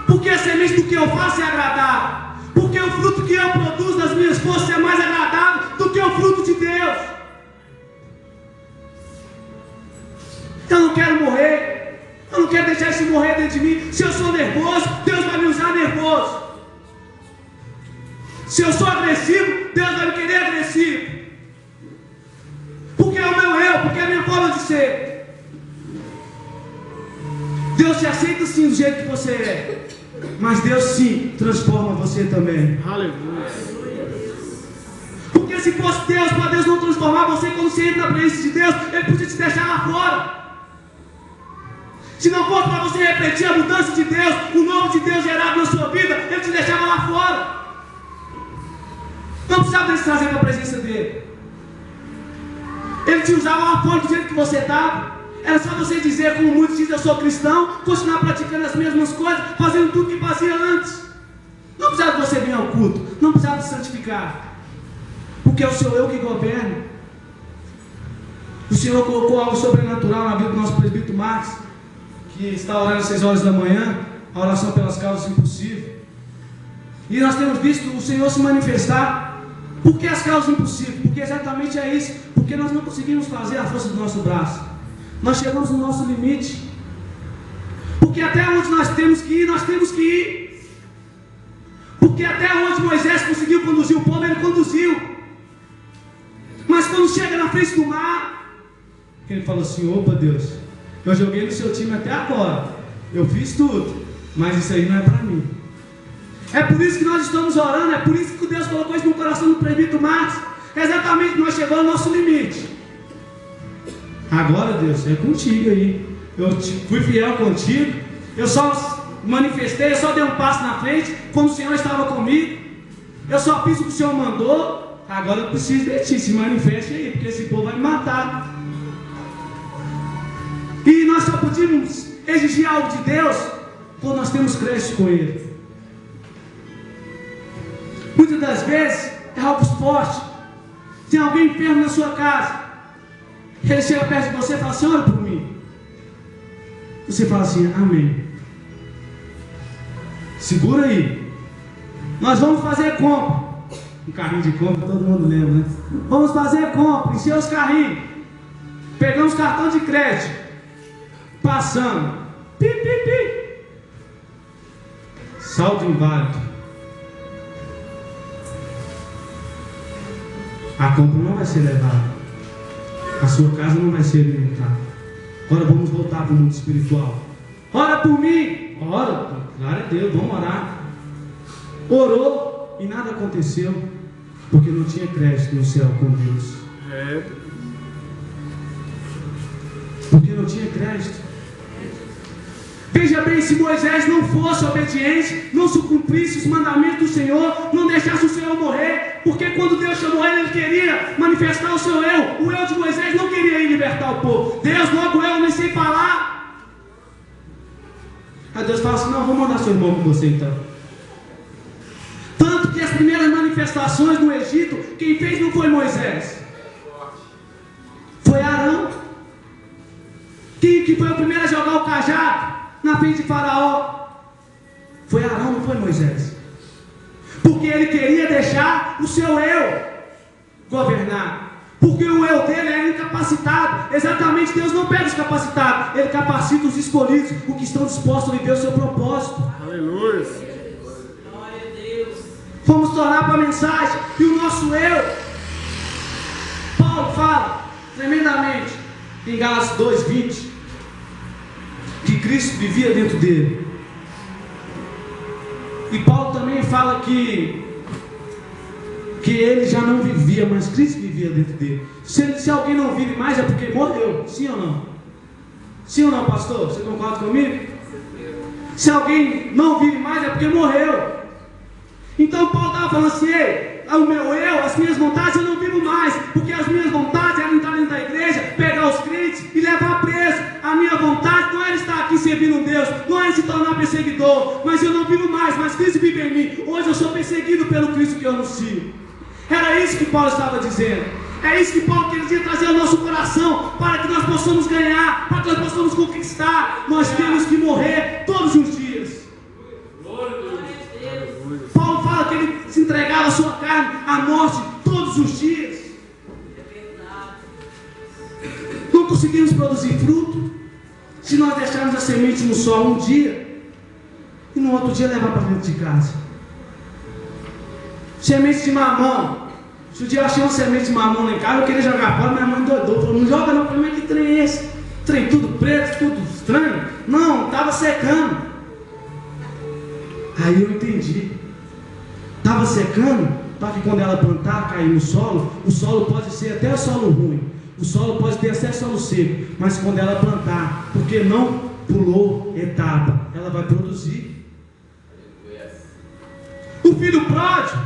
Porque a semente do que eu faço é agradável. Porque o fruto que eu produzo das minhas forças é mais agradável do que o fruto de Deus. Eu não quero morrer. Eu não quero deixar isso morrer dentro de mim. Se eu sou nervoso, Deus vai me usar nervoso. Se eu sou agressivo, Deus vai me querer agressivo. Porque é o meu eu, porque é a minha forma de ser. Deus te aceita sim do jeito que você é, mas Deus sim transforma você também. Aleluia. Porque se fosse Deus, para Deus não transformar você quando você entra na presença de Deus, Ele podia te deixar lá fora. Se não fosse para você repetir a mudança de Deus, o novo de Deus gerado na sua vida, Ele te deixava lá fora. Não precisava dele trazer para a presença dele. Ele te usava lá fora do jeito que você estava. Era só você dizer, como muitos dizem: eu sou cristão, continuar praticando as mesmas coisas, fazendo tudo que fazia antes. Não precisava de você vir ao culto, não precisava de santificar, porque é o seu eu que governa. O Senhor colocou algo sobrenatural na vida do nosso presbítero Marcos, que está orando às 6 horas da manhã, a oração pelas causas impossíveis. E nós temos visto o Senhor se manifestar. Por que as causas impossíveis? Porque exatamente é isso. Porque nós não conseguimos fazer a força do nosso braço. Nós chegamos no nosso limite. Porque até onde nós temos que ir, nós temos que ir. Porque até onde Moisés conseguiu conduzir o povo, ele conduziu. Mas quando chega na frente do mar, ele fala assim: opa, Deus, eu joguei no seu time até agora, eu fiz tudo, mas isso aí não é para mim. É por isso que nós estamos orando, é por isso que Deus colocou isso no coração do presbítero Marcos. Exatamente, nós chegamos ao nosso limite. Agora, Deus, é contigo aí. Eu fui fiel contigo, eu só manifestei, eu só dei um passo na frente quando o Senhor estava comigo. Eu só fiz o que o Senhor mandou. Agora eu preciso de ti, se manifeste aí, porque esse povo vai me matar. E nós só podemos exigir algo de Deus quando nós temos crédito com Ele. Muitas das vezes é algo forte. Tem alguém enfermo na sua casa, ele chega perto de você e fala assim: ora por mim. Você fala assim: amém. Segura aí. Nós vamos fazer compra. Um carrinho de compra, todo mundo lembra, né? Vamos fazer compra, encher os carrinhos. Pegamos cartão de crédito. Passando. Pi, pi, pi. Saldo inválido. A compra não vai ser levada. A sua casa não vai ser alimentada. Agora vamos voltar para o mundo espiritual. Ora por mim. Ora, glória a Deus, vamos orar. orou e nada aconteceu, porque não tinha crédito no céu com Deus. Porque não tinha crédito. Veja bem, se Moisés não fosse obediente, não se cumprisse os mandamentos do Senhor, não deixasse o Senhor morrer, porque quando Deus chamou ele queria manifestar o seu eu. O eu de Moisés não queria ir libertar o povo. Deus, logo eu nem sei falar. Aí Deus fala assim: não, vou mandar seu irmão com você então. Tanto que as primeiras manifestações no Egito, quem fez não foi Moisés, foi Arão. Quem que foi o primeiro a jogar o cajado na frente de Faraó? Foi Arão, não foi Moisés. Porque ele queria deixar o seu eu governar. Porque o eu dele era incapacitado. Exatamente, Deus não pega os capacitados, Ele capacita os escolhidos, os que estão dispostos a viver o seu propósito. Aleluia. Vamos tornar para a mensagem e o nosso eu. Paulo fala tremendamente em Gálatas 2:20 que Cristo vivia dentro dele. E Paulo também fala que ele já não vivia, mas Cristo vivia dentro dele. Se alguém não vive mais é porque morreu. Sim ou não? Sim ou não, pastor? Você concorda comigo? Se alguém não vive mais é porque morreu. Então Paulo estava falando assim: ei, o meu eu, as minhas vontades eu não vivo mais, porque as minhas vontades eram entrar dentro da igreja, pegar os crentes e levar preso. A minha vontade não era estar aqui servindo Deus, não era se tornar perseguidor, mas eu não vivo mais, mas Cristo vive em mim. Hoje eu sou perseguido pelo Cristo que eu anuncio. Era isso que Paulo estava dizendo. É isso que Paulo queria trazer ao nosso coração, para que nós possamos ganhar, para que nós possamos conquistar. Nós temos que morrer todos os dias. Paulo fala que ele se entregava a sua carne à morte todos os dias. Não conseguimos produzir fruto se nós deixarmos a semente no solo um dia e no outro dia levar para dentro de casa. Semente de mamão. Se um dia eu achei uma semente de mamão lá em casa, eu queria jogar fora, minha mãe doidou, falou: não joga não. Eu falei: mas que trem é esse? Trem tudo preto, tudo estranho. Não, estava secando. Aí eu entendi. Estava secando para que quando ela plantar, cair no solo, o solo pode ser até solo ruim, o solo pode ter até solo seco, mas quando ela plantar, porque não pulou etapa, ela vai produzir. O filho pródigo,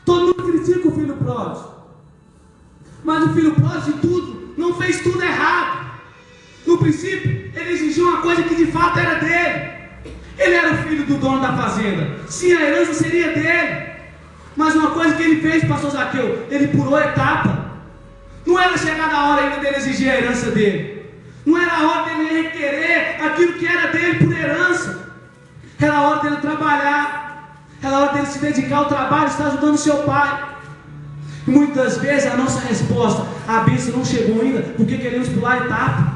todo mundo critica o filho pródigo, mas o filho pródigo de tudo, não fez tudo errado. No princípio, ele exigiu uma coisa que de fato era dele. Ele era o filho do dono da fazenda. Sim, a herança seria dele. Mas uma coisa que ele fez, pastor Zaqueu, ele pulou etapa. Não era chegada a hora ainda dele exigir a herança dele. Não era a hora dele requerer aquilo que era dele por herança. Era a hora dele trabalhar. Era a hora dele se dedicar ao trabalho, estar ajudando seu pai. E muitas vezes a nossa resposta: a bênção não chegou ainda, porque queremos pular a etapa.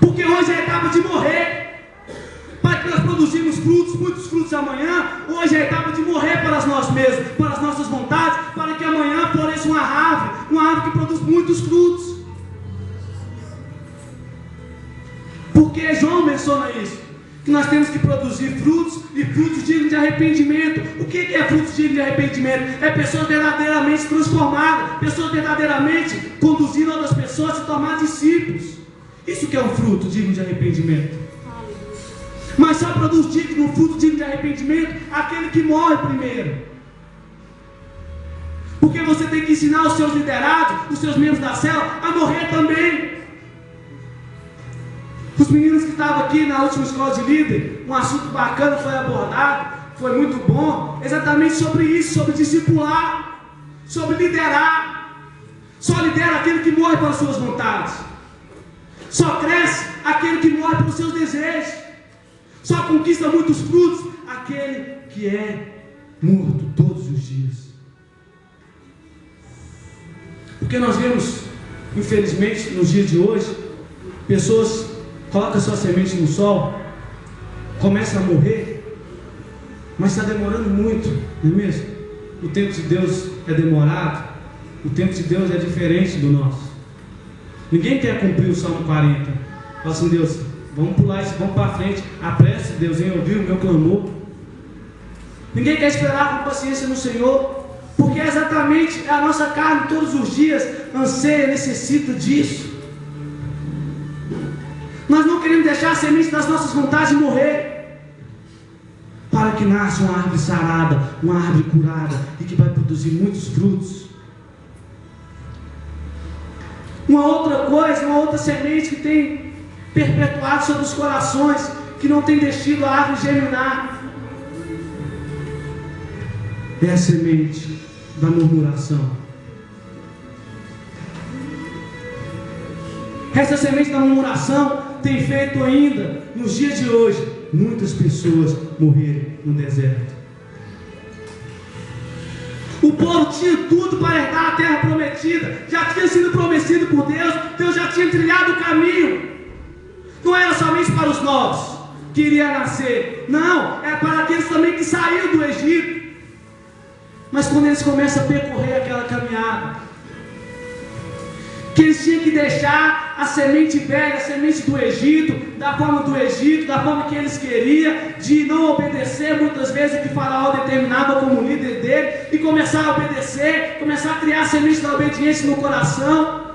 Porque hoje é a etapa de morrer. Para que nós produzimos frutos, muitos frutos amanhã. Hoje é a etapa de morrer para nós mesmos, para as nossas vontades, para que amanhã floresça uma árvore que produz muitos frutos. Porque João menciona isso, que nós temos que produzir frutos, e frutos dignos de arrependimento. O que é frutos dignos de arrependimento? É pessoas verdadeiramente transformadas, pessoas verdadeiramente conduzindo outras pessoas a se tornar discípulos. Isso que é um fruto digno de arrependimento. Mas só produz um fruto digno de arrependimento aquele que morre primeiro. Porque você tem que ensinar os seus liderados, os seus membros da célula, a morrer também. Os meninos que estavam aqui na última escola de líder, um assunto bacana foi abordado, foi muito bom, exatamente sobre isso, sobre discipular, sobre liderar. Só lidera aquele que morre pelas suas vontades. Só cresce aquele que morre pelos seus desejos. Só conquista muitos frutos aquele que é morto todos os dias. Porque nós vemos, infelizmente, nos dias de hoje, pessoas colocam sua semente no sol, começam a morrer, mas está demorando muito, não é mesmo? O tempo de Deus é demorado, o tempo de Deus é diferente do nosso. Ninguém quer cumprir o Salmo 40. Fala assim: Deus, vamos pular isso, vamos para frente. Apresse, Deus, em ouvir o meu clamor. Ninguém quer esperar com paciência no Senhor, porque é exatamente a nossa carne todos os dias anseia, necessita disso. Nós não queremos deixar a semente das nossas vontades morrer, para que nasça uma árvore sarada, uma árvore curada e que vai produzir muitos frutos. Uma outra coisa, uma outra semente que tem perpetuado sobre os corações, que não tem deixado a árvore germinar, é a semente da murmuração. Essa semente da murmuração tem feito ainda, nos dias de hoje, muitas pessoas morrerem no deserto. O povo tinha tudo para herdar a terra prometida, já tinha sido prometido por Deus, Deus já tinha trilhado o caminho. Não era somente para os novos que iria nascer, não, era para aqueles também que saíram do Egito. Mas quando eles começam a percorrer aquela caminhada, que eles tinham que deixar a semente velha, a semente do Egito, da forma do Egito, da forma que eles queriam, de não obedecer muitas vezes o que Faraó determinava como líder dele, e começar a obedecer, começar a criar a semente da obediência no coração.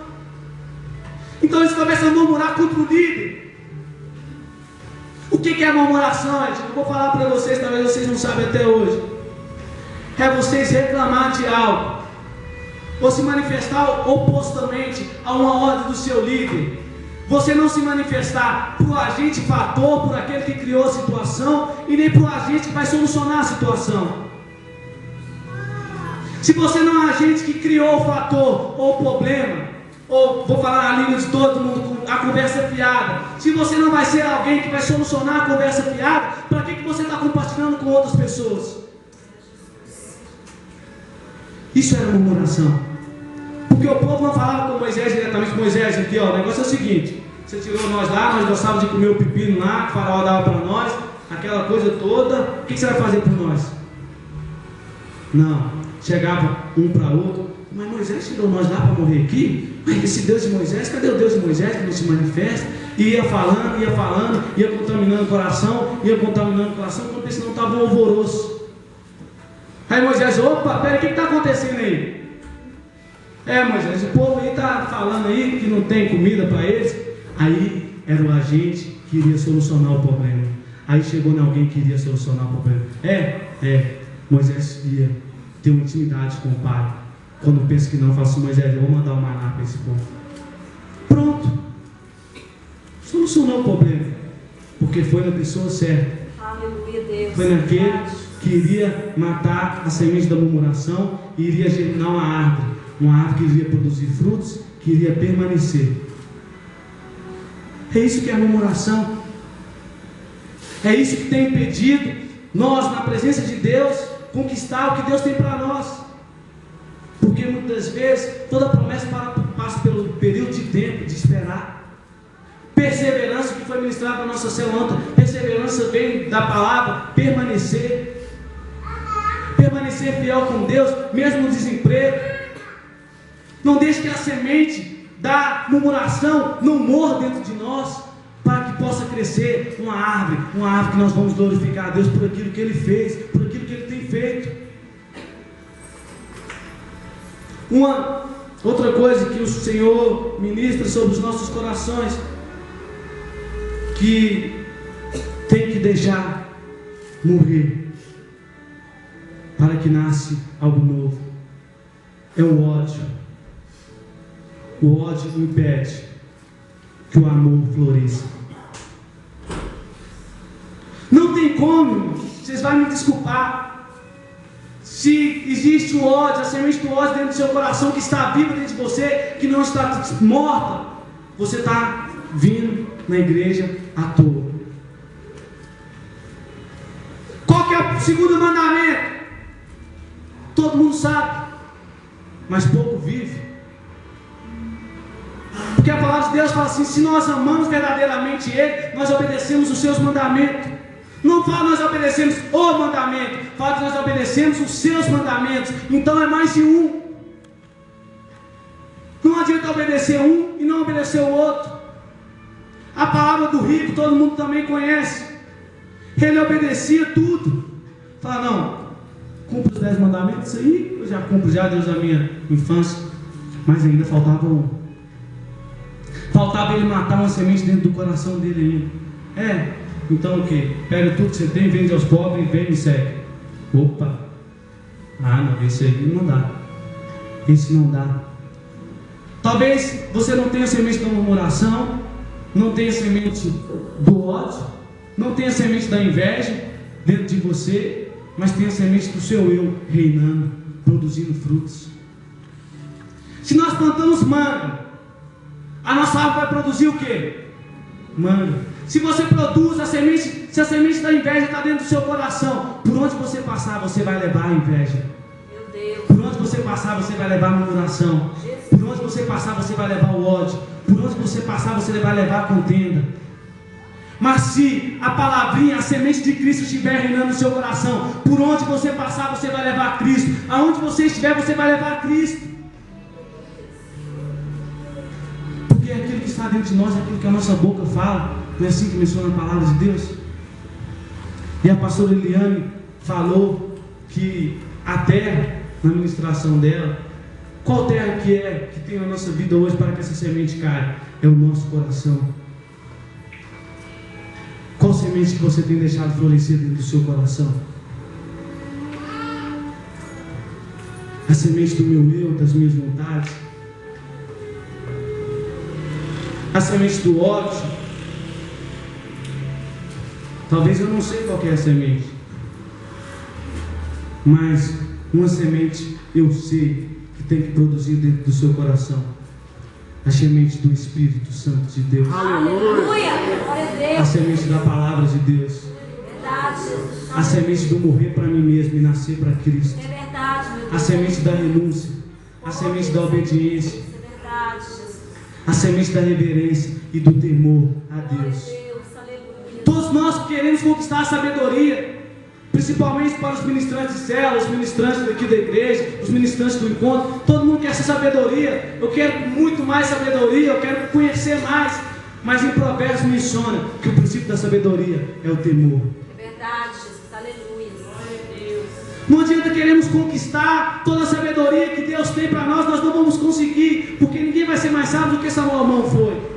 Então eles começam a murmurar contra o líder. O que é murmuração, gente? Eu vou falar para vocês, talvez vocês não sabem até hoje. É vocês reclamar de algo, ou se manifestar opostamente a uma ordem do seu líder. Você não se manifestar por agente fator, por aquele que criou a situação, e nem por agente que vai solucionar a situação. Se você não é um agente que criou o fator ou o problema, ou vou falar a língua de todo mundo, a conversa fiada, se você não vai ser alguém que vai solucionar a conversa fiada, para que você está compartilhando com outras pessoas? Isso era murmuração. Porque o povo não falava com Moisés diretamente. Moisés, aqui ó, o negócio é o seguinte: você tirou nós lá, nós gostávamos de comer o pepino lá, que o Faraó dava para nós, aquela coisa toda, o que você vai fazer por nós? Não, chegava um para outro, mas Moisés tirou nós lá para morrer aqui? Mas esse Deus de Moisés, cadê o Deus de Moisés que não se manifesta? E ia falando, ia contaminando o coração, quando esse não estava um alvoroço. Aí Moisés, opa, peraí, o que está acontecendo aí? Moisés, o povo aí está falando aí que não tem comida para eles. Aí era o agente que iria solucionar o problema. Aí chegou em alguém que iria solucionar o problema. Moisés ia ter uma intimidade com o pai. Quando pensa que não, fala assim: Moisés, eu vou mandar o maná para esse povo. Pronto. Solucionou o problema. Porque foi na pessoa certa. Aleluia, Deus. Foi naquele que iria matar a semente da murmuração e iria germinar uma árvore que iria produzir frutos, que iria permanecer. É isso que é a murmuração. É isso que tem impedido nós, na presença de Deus, conquistar o que Deus tem para nós. Porque muitas vezes toda promessa passa pelo período de tempo de esperar. Perseverança, que foi ministrado na nossa célula ontem, perseverança vem da palavra permanecer. Permanecer fiel com Deus, mesmo no desemprego. Não deixe que a semente da murmuração não morra dentro de nós, para que possa crescer uma árvore que nós vamos glorificar a Deus por aquilo que Ele fez, por aquilo que Ele tem feito. Uma outra coisa que o Senhor ministra sobre os nossos corações, que tem que deixar morrer, para que nasça algo novo, é o ódio. O ódio impede que o amor floresça. Não tem como, vocês vão me desculpar, se existe o ódio, a semente do ódio dentro do seu coração, que está viva dentro de você, que não está morta, você está vindo na igreja à toa. Qual que é o segundo mandamento? Todo mundo sabe, mas pouco vive. Porque a palavra de Deus fala assim: se nós amamos verdadeiramente Ele, nós obedecemos os seus mandamentos. Não fala nós obedecemos o mandamento, fala que nós obedecemos os seus mandamentos. Então é mais de um. Não adianta obedecer um e não obedecer o outro. A palavra do rico todo mundo também conhece. Ele obedecia tudo. Fala: não, cumpro os 10 mandamentos, isso aí eu já cumpro já desde a minha infância. Mas ainda faltava um. Faltava ele matar uma semente dentro do coração dele ainda. Então o que? Pega tudo que você tem, vende aos pobres e vem e me segue. Opa! Não, esse aí não dá. Esse não dá. Talvez você não tenha semente da murmuração, não tenha semente do ódio, não tenha semente da inveja dentro de você, mas tenha semente do seu eu reinando, produzindo frutos. Se nós plantamos manga, a nossa árvore vai produzir o quê? Manga. Se você produz a semente, se a semente da inveja está dentro do seu coração, por onde você passar, você vai levar a inveja. Meu Deus. Por onde você passar, você vai levar a murmuração. Por onde você passar, você vai levar o ódio. Por onde você passar, você vai levar a contenda. Mas se a palavrinha, a semente de Cristo estiver reinando no seu coração, por onde você passar, você vai levar a Cristo. Aonde você estiver, você vai levar a Cristo. Porque aquilo que está dentro de nós é aquilo que a nossa boca fala. Não é assim que menciona a palavra de Deus? E a pastora Eliane falou que a terra, na ministração dela, qual terra que tem na nossa vida hoje para que essa semente caia? É o nosso coração. Qual semente que você tem deixado florescer dentro do seu coração? A semente do meu eu, das minhas vontades? A semente do ódio? Talvez eu não sei qual é a semente, mas uma semente eu sei que tem que produzir dentro do seu coração. A semente do Espírito Santo de Deus. Aleluia! Glória a Deus! A semente da palavra de Deus. Verdade, Jesus. A semente do morrer para mim mesmo e nascer para Cristo. É verdade, meu Deus. A semente da renúncia. A semente da obediência. É verdade, Jesus. A semente da reverência e do temor a Deus. Aleluia. Todos nós queremos conquistar a sabedoria, principalmente para os ministrantes de célula, os ministrantes daqui da igreja, os ministrantes do encontro. Todo mundo quer essa sabedoria. Eu quero muito mais sabedoria, eu quero conhecer mais. Mas em Provérbios menciona que o princípio da sabedoria é o temor. É verdade, Jesus. Aleluia. Glória a Deus. Não adianta queremos conquistar toda a sabedoria que Deus tem para nós não vamos conseguir, porque ninguém vai ser mais sábio do que Salomão foi.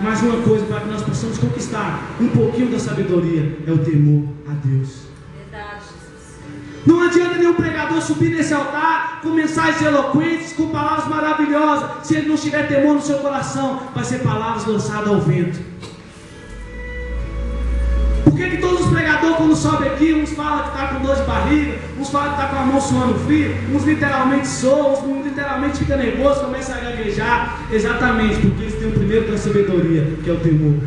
Mas uma coisa para que nós possamos conquistar um pouquinho da sabedoria é o temor a Deus. Verdade, Jesus. Não adianta nenhum pregador subir nesse altar com mensagens eloquentes, com palavras maravilhosas, se ele não tiver temor no seu coração, vai ser palavras lançadas ao vento. Por que todos os pregadores quando sobem aqui, uns falam que está com dor de barriga, uns falam que está com a mão suando frio, uns literalmente soam, uns literalmente ficam nervosos, começam a gaguejar? Exatamente, porque eles têm o primeiro da sabedoria, que é o temor.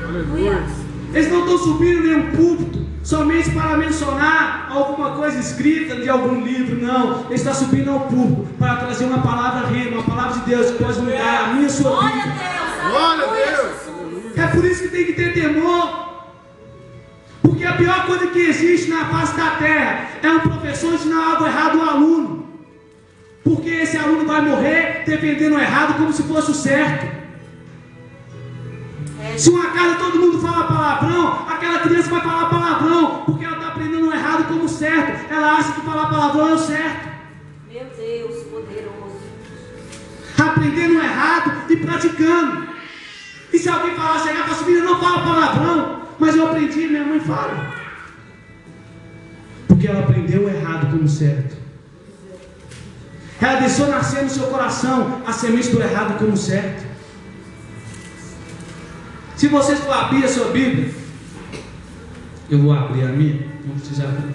Aleluia. Eles não estão subindo em nenhum púlpito somente para mencionar alguma coisa escrita de algum livro, não. Eles estão subindo ao púlpito para trazer uma palavra rema, uma palavra de Deus que pode mudar a minha e a sua Glória vida. a Deus. Glória a Aleluia, Deus. Jesus. É por isso que tem que ter temor. Porque a pior coisa que existe na face da terra é um professor ensinar algo errado ao aluno. Porque esse aluno vai morrer defendendo o errado como se fosse o certo. Se uma casa todo mundo fala palavrão, aquela criança vai falar palavrão, porque ela está aprendendo o errado como certo. Ela acha que falar palavrão é o certo. Meu Deus, poderoso. Aprendendo o errado e praticando. E se alguém falar, chegar e falar assim, filha, não fala palavrão, mas eu aprendi, minha mãe fala. Porque ela aprendeu o errado como certo. Ela deixou nascer no seu coração a semente do errado como certo. Se vocês for abrir a sua Bíblia, eu vou abrir a minha, não precisa abrir.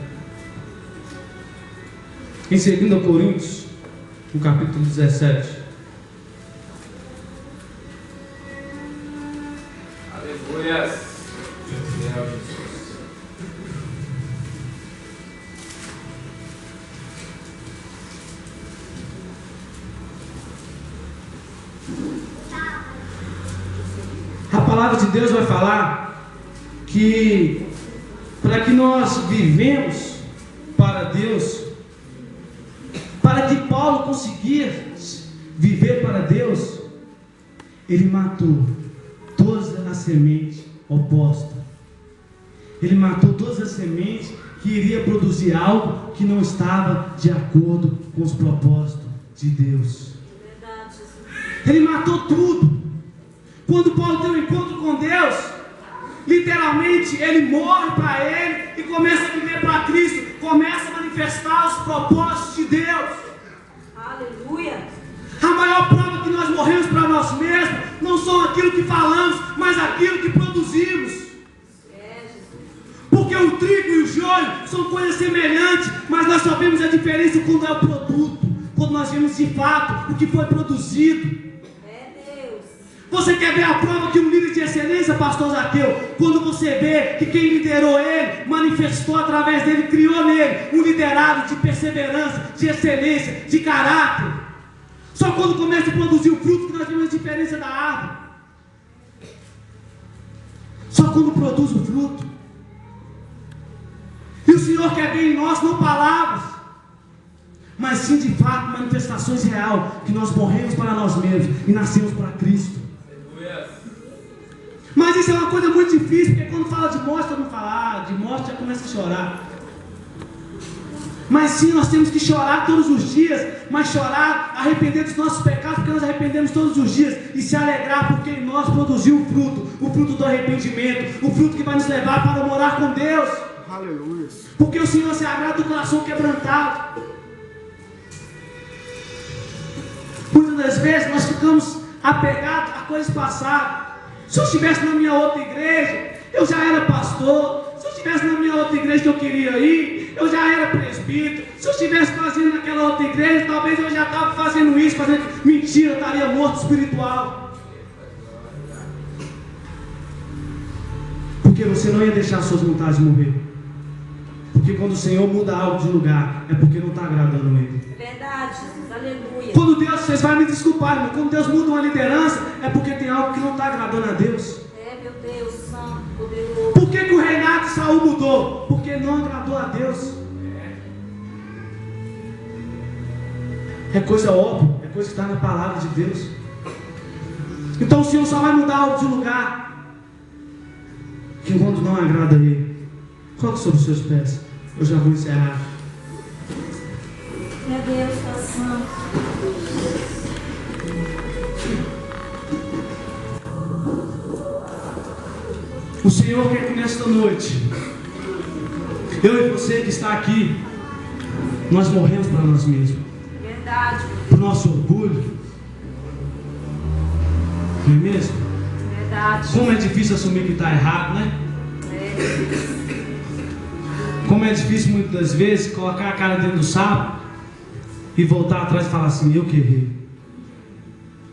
Em 2 Coríntios, no capítulo 17. Aleluia. A palavra de Deus vai falar que para que nós vivemos para Deus, para que Paulo conseguisse viver para Deus, ele matou toda a semente oposta. Ele matou todas as sementes que iria produzir algo que não estava de acordo com os propósitos de Deus. Verdade, Jesus. Ele matou tudo. Quando Paulo tem um encontro com Deus, literalmente ele morre para ele e começa a viver para Cristo, começa a manifestar os propósitos de Deus. Aleluia. A maior prova que nós morremos para nós mesmos não são aquilo que falamos, mas aquilo que produzimos. É, Jesus. Porque o trigo e o joio são coisas semelhantes, mas nós só vemos a diferença quando é o produto, quando nós vemos de fato o que foi produzido. É, Deus. Você quer ver a prova que um líder de excelência, pastor Zaqueu, quando você vê que quem liderou ele, manifestou através dele, criou nele um liderado de perseverança, de excelência, de caráter. Só quando começa a produzir o fruto que nós vemos a diferença da árvore. Só quando produz o fruto. E o Senhor quer ver em nós não palavras, mas sim de fato manifestações reais, que nós morremos para nós mesmos e nascemos para Cristo. Mas isso é uma coisa muito difícil, porque quando fala de morte, todo mundo fala, de morte já começa a chorar. Mas sim, nós temos que chorar todos os dias, mas chorar, arrepender dos nossos pecados, porque nós arrependemos todos os dias, e se alegrar porque em nós produziu o fruto do arrependimento, o fruto que vai nos levar para morar com Deus. Aleluia. Porque o Senhor se agrada do coração quebrantado. Muitas das vezes nós ficamos apegados a coisas passadas. Se eu estivesse na minha outra igreja, eu já era pastor. Se eu estivesse na minha outra igreja que eu queria ir, eu já era presbítero. Se eu estivesse fazendo naquela outra igreja, talvez eu já estava fazendo isso, fazendo mentira, eu estaria morto espiritual. Porque você não ia deixar suas vontades morrer. Porque quando o Senhor muda algo de lugar, é porque não está agradando Ele. Verdade, Jesus. Aleluia. Quando Deus, vocês vão me desculpar, irmão, quando Deus muda uma liderança, é porque tem algo que não está agradando a Deus. É, meu Deus, Santo, poderoso. Por que o reinado de Saul mudou? Porque não agradou a Deus. É coisa óbvia, é coisa que está na palavra de Deus. Então o Senhor só vai mudar algo de lugar que quando não agrada a Ele. Coloque sobre os seus pés. Eu já vou encerrar. Meu Deus, Pai Santo. O Senhor quer que nesta noite, eu e você que está aqui, nós morremos para nós mesmos. Verdade. Para o nosso orgulho. Não é mesmo? Verdade. Como é difícil assumir que está errado, né? É. Como é difícil muitas das vezes colocar a cara dentro do sapo e voltar atrás e falar assim, eu que errei.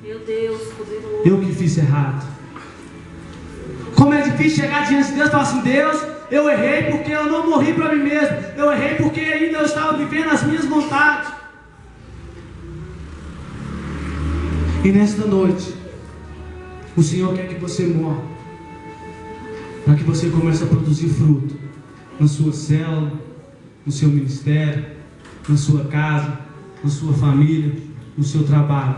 Meu Deus, poderoso. Eu que fiz errado. Como é difícil chegar diante de Deus e falar assim, Deus, eu errei porque eu não morri para mim mesmo. Eu errei porque ainda eu estava vivendo as minhas vontades. E nesta noite, o Senhor quer que você morra, para que você comece a produzir fruto na sua célula, no seu ministério, na sua casa, na sua família, no seu trabalho.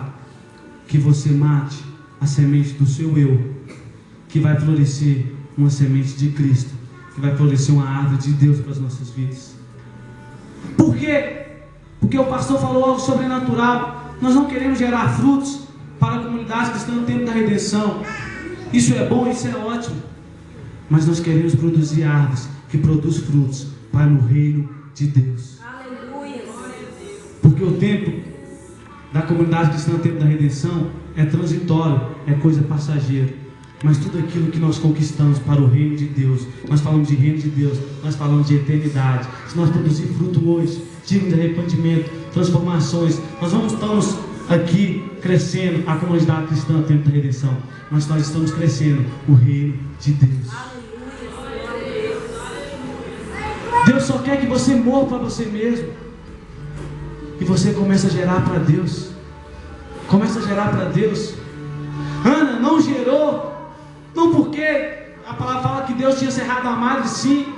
Que você mate a semente do seu eu, que vai florescer uma semente de Cristo, que vai florescer uma árvore de Deus para as nossas vidas. Por quê? Porque o pastor falou algo sobrenatural. Nós não queremos gerar frutos para a comunidade cristã no tempo da redenção. Isso é bom, isso é ótimo. Mas nós queremos produzir árvores que produzem frutos para o reino de Deus. Aleluia. Porque o tempo da comunidade cristã no tempo da redenção é transitório, é coisa passageira. Mas tudo aquilo que nós conquistamos para o reino de Deus, nós falamos de reino de Deus, nós falamos de eternidade. Se nós produzir fruto hoje, digno de arrependimento, transformações, nós não estamos aqui crescendo a comunidade cristã no tempo da redenção, mas nós estamos crescendo o reino de Deus. Deus só quer que você morra para você mesmo e você começa a gerar para Deus. Começa a gerar para Deus. Ana não gerou, não porque a palavra fala que Deus tinha cerrado a madre, sim,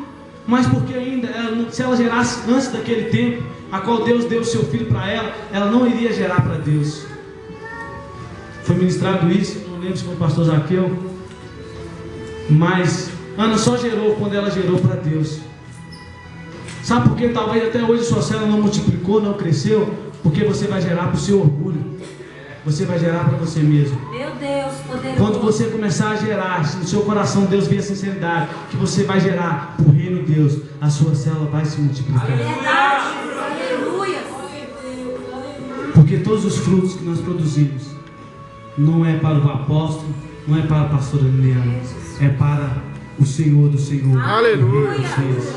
mas porque ainda, se ela gerasse antes daquele tempo, a qual Deus deu o seu filho para ela, ela não iria gerar para Deus. Foi ministrado isso, não lembro se foi o pastor Zaqueu, mas Ana só gerou quando ela gerou para Deus. Sabe por que talvez até hoje sua célula não multiplicou, não cresceu? Porque você vai gerar para o seu orgulho. Você vai gerar para você mesmo. Meu Deus, poderoso. Quando você começar a gerar, se no seu coração Deus vê a sinceridade, que você vai gerar para o reino de Deus, a sua célula vai se multiplicar. Verdade. Aleluia. Porque todos os frutos que nós produzimos não é para o apóstolo, não é para a pastora Liliana, é para o Senhor do Senhor. Aleluia. Glória a Deus.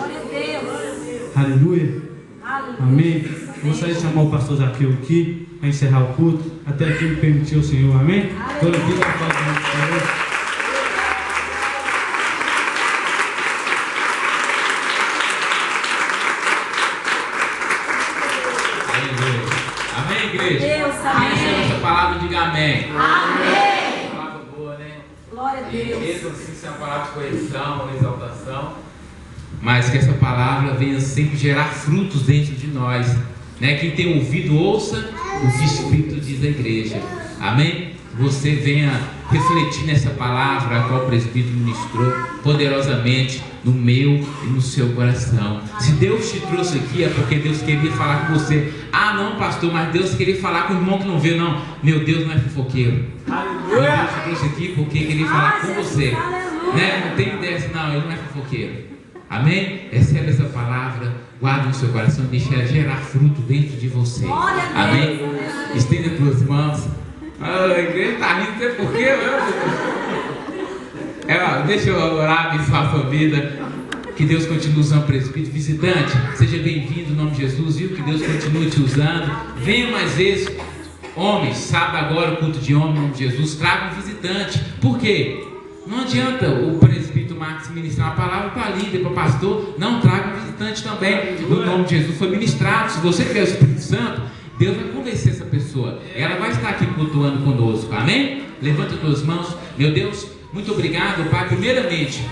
Aleluia. Aleluia. Amém. Gostaria de chamar o pastor Zaqueu aqui para encerrar o culto, até que ele permitiu o Senhor. Amém. Glorifica a paz do Senhor. Amém, igreja? Deus, amém. Quem recebeu essa palavra, diga amém. Amém. Palavra boa, né? Glória a E Deus. mesmo assim, se é uma palavra de correção, uma exaltação, mas que essa palavra venha sempre gerar frutos dentro de nós, né? Quem tem ouvido, ouça o que o Espírito diz à igreja. Amém? Você venha refletir nessa palavra a qual o presbítero ministrou poderosamente no meu e no seu coração. Se Deus te trouxe aqui é porque Deus queria falar com você. Ah, não, pastor, mas Deus queria falar com o irmão que não veio. Não, meu Deus não é fofoqueiro. Aleluia. Deus te trouxe aqui porque queria falar com você, né? Não tem ideia, não, ele não é fofoqueiro. Amém? Recebe essa palavra, guarda no seu coração e deixa ela gerar fruto dentro de você. Amém? Estenda as tuas mãos. Ah, a igreja está rindo, não sei porquê, deixa eu orar, abençoar a sua vida. Que Deus continue usando o presbítero. Visitante, seja bem-vindo em nome de Jesus, viu? Que Deus continue te usando. Venha mais vezes. Homens, sábado agora o culto de homem em nome de Jesus. Traga um visitante. Por quê? Não adianta o presbítero Marcos ministrar uma palavra para líder, para pastor. Não, traga um visitante também. No nome de Jesus foi ministrado. Se você tiver o Espírito Santo, Deus vai convencer essa pessoa. Ela vai estar aqui cultuando conosco. Amém? Levanta as tuas mãos. Meu Deus, muito obrigado, Pai, primeiramente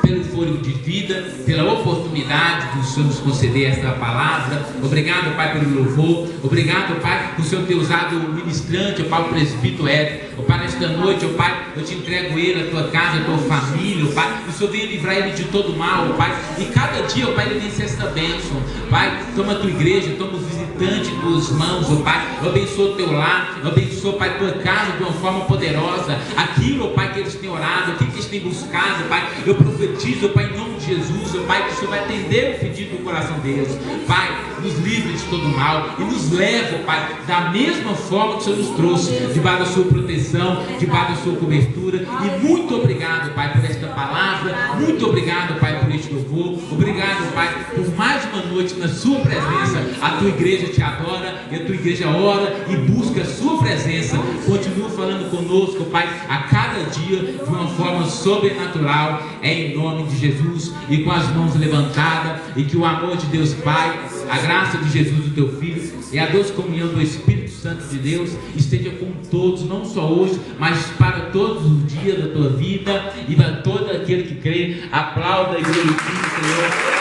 pelo fôlego de vida, pela oportunidade do Senhor nos conceder essa palavra. Obrigado, Pai, pelo louvor. Obrigado, Pai, por o Senhor ter usado o ministrante, o Pai, o presbítero Éder. O Pai, nesta noite, o Pai, eu te entrego ele, a tua casa, a tua família, o Pai. O Senhor venha livrar ele de todo mal, Pai. E cada dia, o Pai, ele vence essa bênção. Pai, toma a tua igreja, toma os visitantes em tuas mãos, o Pai. Abençoa o teu lar, abençoa, Pai, a tua casa de uma forma poderosa. Aquilo, Pai, que eles têm orado, aquilo que eles têm buscado, Pai, eu profetizo, Pai, em nome de Jesus, Pai, que o Senhor vai atender o pedido do coração deles. Pai, nos livre de todo mal e nos leva, Pai, da mesma forma que o Senhor nos trouxe, debaixo da sua proteção, debaixo da sua cobertura. E muito obrigado, Pai, por esta palavra. Muito obrigado, Pai, por este louvor. Obrigado, Pai, por mais uma noite na sua presença. A tua igreja te adora e a tua igreja ora e busca a sua presença. Continua falando conosco, Pai, a cada dia de uma forma sobrenatural, em nome de Jesus, e com as mãos levantadas, e que o amor de Deus Pai, a graça de Jesus, o teu Filho, e a doce comunhão do Espírito Santo de Deus esteja com todos, não só hoje, mas para todos os dias da tua vida, e para todo aquele que crê. Aplauda e glorifique o Senhor.